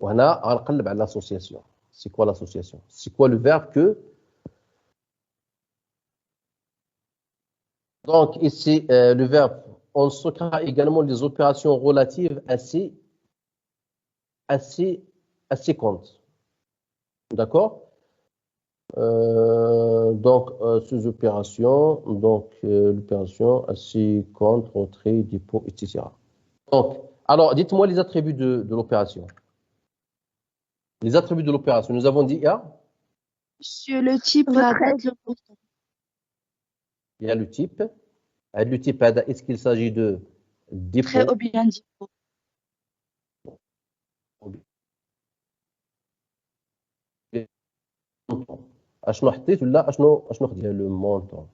وهنا غنقلب على l'association. C'est quoi l'association? C'est quoi le verbe que? Donc ici, le verbe, on stockera également les opérations relatives à ces comptes. D'accord? Donc, ces opérations, l'opération à ces comptes, retrait, dépôt, etc. Donc, alors, dites-moi les attributs de l'opération. Les attributs de l'opération, nous avons dit, il y a Sur le type, la date, le montant. le type. Le type, est-ce qu'il s'agit de Prêt ou bien dépôt. اشنو حطيت ولا اشنو خديت لو مونطون.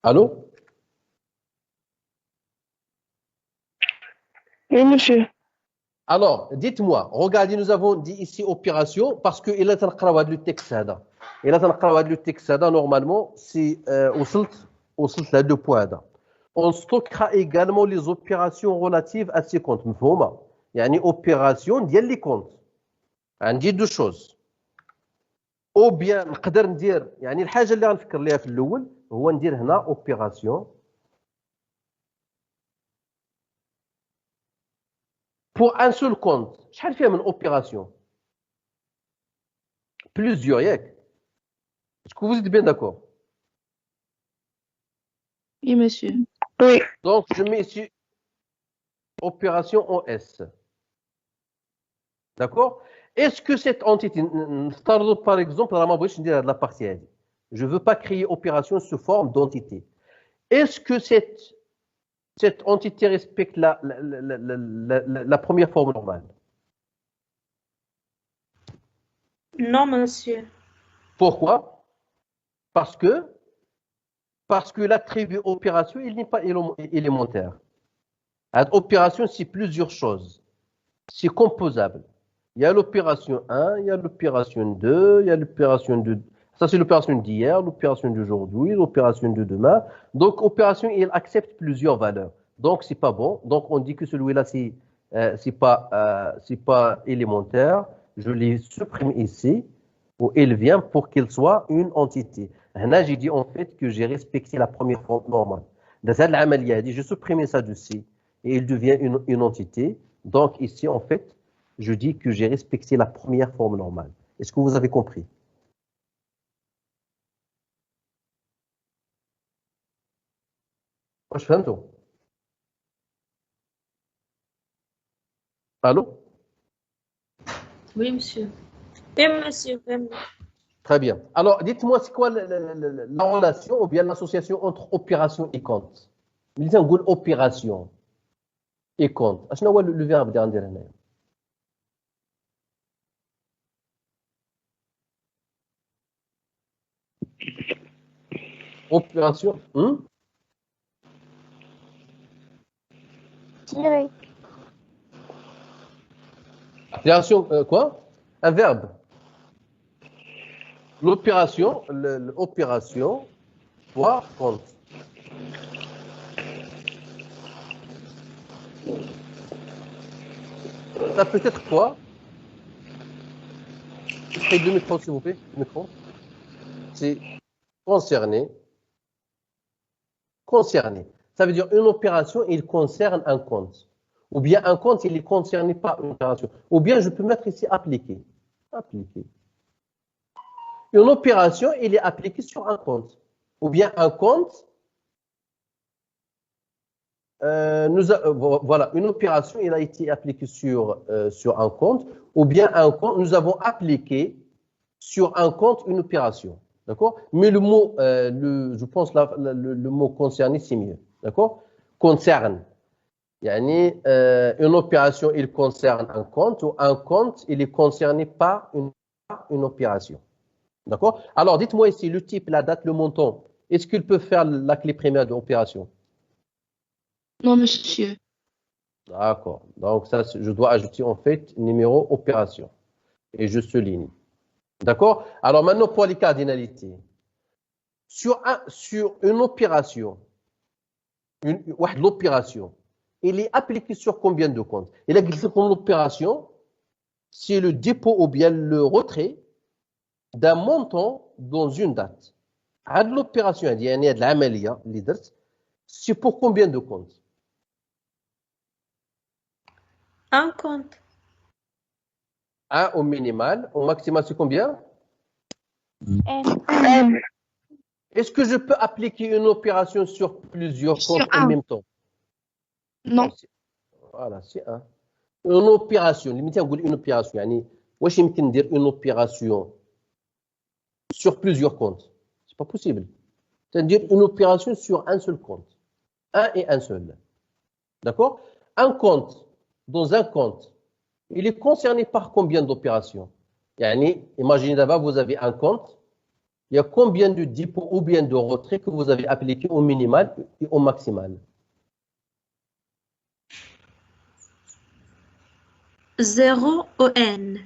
Allô? Oui, monsieur. Alors, dites-moi, regardez, nous avons dit ici opération parce que il a تنقراو هذا le texte هذا. Il a تنقراو هذا le texte هذا normalement si وصلت لهذا le point هذا. On stockera également les opérations relatives à ces comptes. مفهومة؟ يعني opération ديال les comptes. عندي deux choses. او بيان نقدر ندير يعني الحاجه اللي غنفكر ليها في الاول هو ندير هنا اوبيراسيون بور ان سول كونت. شحال فيها من اوبيراسيون؟ بليزيور ياك؟ اسكو vous êtes bien d'accord? Oui, monsieur. Oui. Donc je mets ici opération OS. D'accord? Est-ce que cette entité نفترض par exemple راه ما بغيتش ندير هاد لا بارتي هادي. Je veux pas créer opération sous forme d'entité. Est-ce que cette entité respecte la première forme normale? Non, monsieur. Pourquoi? Parce que l'attribut opération, il n'est pas élémentaire. L'opération, c'est plusieurs choses. C'est composable. Il y a l'opération 1, il y a l'opération 2, il y a l'opération de... Ça, c'est l'opération d'hier, l'opération d'aujourd'hui, l'opération de demain. Donc, opération, il accepte plusieurs valeurs. Donc, c'est pas bon. Donc, on dit que celui-là, c'est pas élémentaire. Je les supprime ici, où il vient pour qu'il soit une entité. Là, j'ai dit en fait que j'ai respecté la première forme normale. Dans cette l'amalia, je supprime ça d'ici et il devient une entité. Donc, ici, en fait, je dis que j'ai respecté la première forme normale. Est-ce que vous avez compris? واش فهمتوا؟ Allô? Oui, monsieur. Oui, monsieur, vraiment. Très bien. Alors, dites-moi, c'est quoi la relation ou bien l'association entre opération et compte? ملي تنقول opération et compte, اشنو هو le verbe اللي غندير هنايا؟ Opération. Tirer. Opération, quoi? Un verbe. L'opération, l'opération, fois compte. Ça peut être quoi? Essayez le micro, s'il vous plaît. Le micro. C'est concerné. Concerné. Ça veut dire une opération, il concerne un compte. Ou bien un compte, il est concerné par une opération. Ou bien je peux mettre ici appliquer. Appliquer. Une opération, il est appliqué sur un compte. Ou bien un compte, voilà, une opération, il a été appliqué sur un compte. Ou bien un compte, nous avons appliqué sur un compte une opération. D'accord? Mais le mot, je pense le mot concerné, c'est mieux. D'accord? Concerne. Yani, une opération, il concerne un compte, ou un compte, il est concerné par une opération. D'accord? Alors, dites-moi ici, le type, la date, le montant, est-ce qu'il peut faire la clé primaire de l'opération? Non, monsieur. D'accord. Donc, ça, je dois ajouter en fait numéro opération. Et je souligne. D'accord? Alors, maintenant, pour les cardinalités. Sur une opération, l'opération, il est appliqué sur combien de comptes? Il a glissé comme l'opération, c'est le dépôt ou bien le retrait d'un montant dans une date. L'opération, c'est pour combien de comptes? Un compte. Un au minimal, au maximal, c'est combien? M. Est-ce que je peux appliquer une opération sur plusieurs comptes en même temps? Non. Voilà, c'est un. Une opération, limite, on dit une opération, yani, واش يمكن ندير une opération sur plusieurs comptes? C'est pas possible. C'est-à-dire une opération sur un seul compte. Un et un seul. D'accord? Un compte, dans un compte, il est concerné par combien d'opérations? Yani, imaginez d'abord, vous avez un compte, il y a combien de dépôts ou bien de retraits que vous avez appliqués au minimal et au maximal? 0 au N.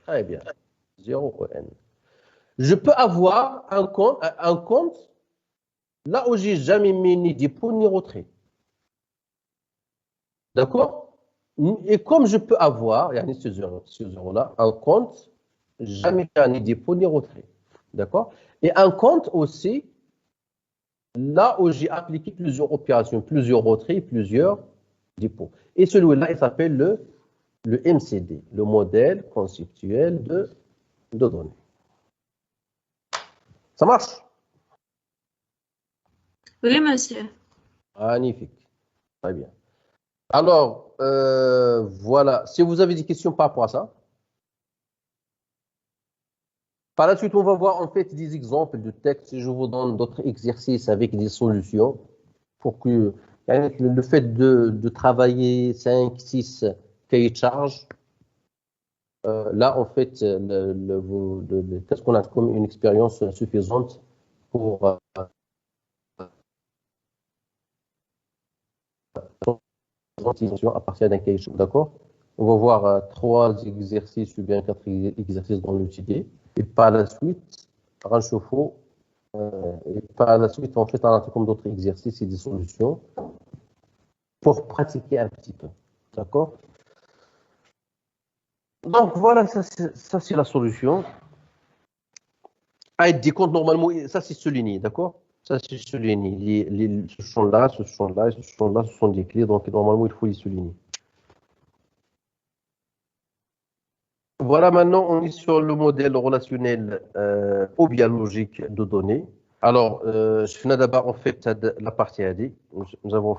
Très bien. 0 au N. Je peux avoir un compte là où j'ai jamais mis ni dépôt ni retrait. D'accord? Et comme je peux avoir, yani ce zéro-là, un compte, jamais ni dépôt ni retrait. D'accord? Et un compte aussi, là où j'ai appliqué plusieurs opérations, plusieurs retraits, plusieurs dépôts. Et celui-là, il s'appelle le MCD, le modèle conceptuel de données. Ça marche? Oui, monsieur. Magnifique. Très bien. Alors, voilà. Si vous avez des questions par rapport à ça. Par la suite, on va voir en fait des exemples de textes. Je vous donne d'autres exercices avec des solutions pour que le fait de travailler 5, 6 cahiers de charge, là, en fait, le test qu'on a comme une expérience suffisante pour à partir d'un cahier de charge. D'accord? On va voir 3 exercices ou bien 4 exercices dans l'UTD. Et par la suite, un chauffe-eau. Et par la suite, en fait, on a comme d'autres exercices et des solutions pour pratiquer un petit peu. D'accord? Donc voilà, ça c'est la solution. À être des comptes, normalement, ça c'est souligné, d'accord? Ça c'est souligné. Ce champ-là, ce champ-là et ce champ-là, ce sont des clés, donc normalement il faut les souligner. Voilà, maintenant on est sur le modèle relationnel ou biologique de données. Alors, je finis d'abord en fait la partie AD. Nous avons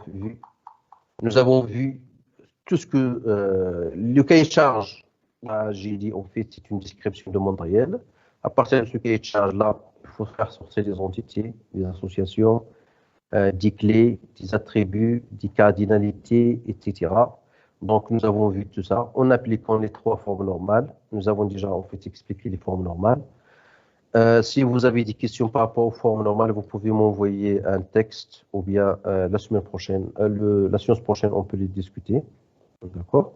vu tout ce que le cahier de charge. Là, j'ai dit en fait c'est une description de monde réel. À partir de ce cahier de charge là, il faut faire sortir des entités, des associations, des clés, des attributs, des cardinalités, etc. Donc, nous avons vu tout ça en appliquant les 3 formes normales. Nous avons déjà en fait expliqué les formes normales. Si vous avez des questions par rapport aux formes normales, vous pouvez m'envoyer un texte ou bien la semaine prochaine, la séance prochaine, on peut les discuter. D'accord?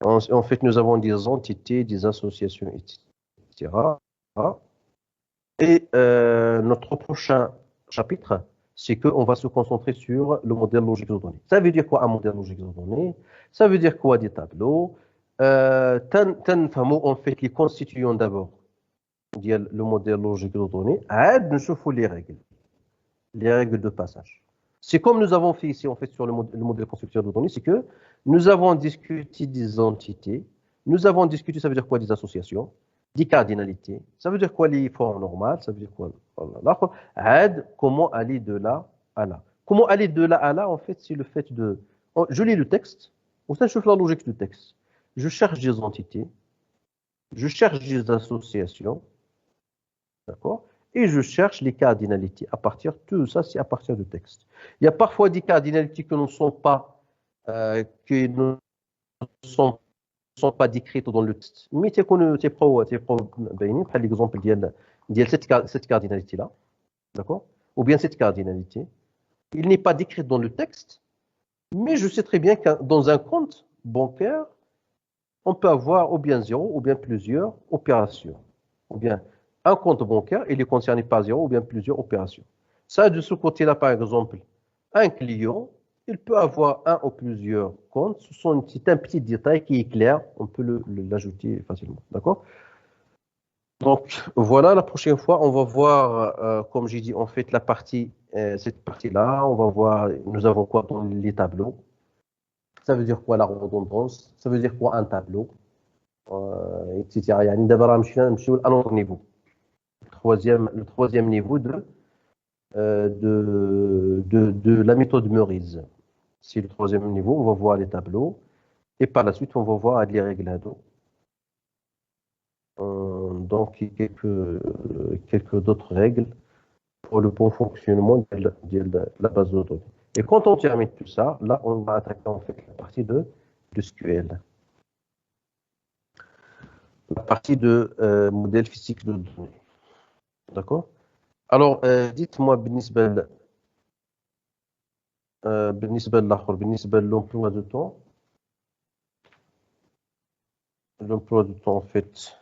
En fait, nous avons des entités, des associations, etc. Et notre prochain chapitre, c'est qu'on va se concentrer sur le modèle logique de données. Ça veut dire quoi un modèle logique de données? Ça veut dire quoi des tableaux? En fait, les constituants d'abord le modèle logique de données, nous chauffons les règles de passage. C'est comme nous avons fait ici en fait sur le modèle constituant de données, c'est que nous avons discuté des entités, nous avons discuté, ça veut dire quoi des associations, des cardinalités, ça veut dire quoi les formes normales, ça veut dire quoi comment aller de là à là. Comment aller de là à là, en fait, c'est le fait de... Je lis le texte, ensuite je fais la logique du texte. Je cherche des entités, je cherche des associations, d'accord? Et je cherche les cardinalités. Tout ça, c'est à partir du texte. Il y a parfois des cardinalités qui ne sont pas, décrites dans le texte. Mais tu as l'exemple de cette cardinalité-là, d'accord? Ou bien cette cardinalité. Il n'est pas décrit dans le texte, mais je sais très bien que dans un compte bancaire, on peut avoir ou bien 0 ou bien plusieurs opérations. Ou bien un compte bancaire, il est concerné par 0 ou bien plusieurs opérations. Ça, de ce côté-là, par exemple, un client, il peut avoir un ou plusieurs comptes. C'est un petit détail qui est clair, on peut l'ajouter facilement. D'accord? Donc, voilà, la prochaine fois, on va voir, comme j'ai dit, en fait, cette partie-là, on va voir, nous avons quoi dans les tableaux. Ça veut dire quoi la redondance? Ça veut dire quoi un tableau? Etc. يعني دابا نمشيو à notre niveau. Le troisième niveau de la méthode Meurize. C'est le troisième niveau, on va voir les tableaux et par la suite on va voir les règles. donc quelques d'autres règles pour le bon fonctionnement de la base de données. Et quand on termine tout ça, là, on va attaquer en fait la partie de SQL. La partie de modèle physique de données. D'accord? Alors, dites-moi, بالنسبة l'emploi de temps. L'emploi de temps, en fait,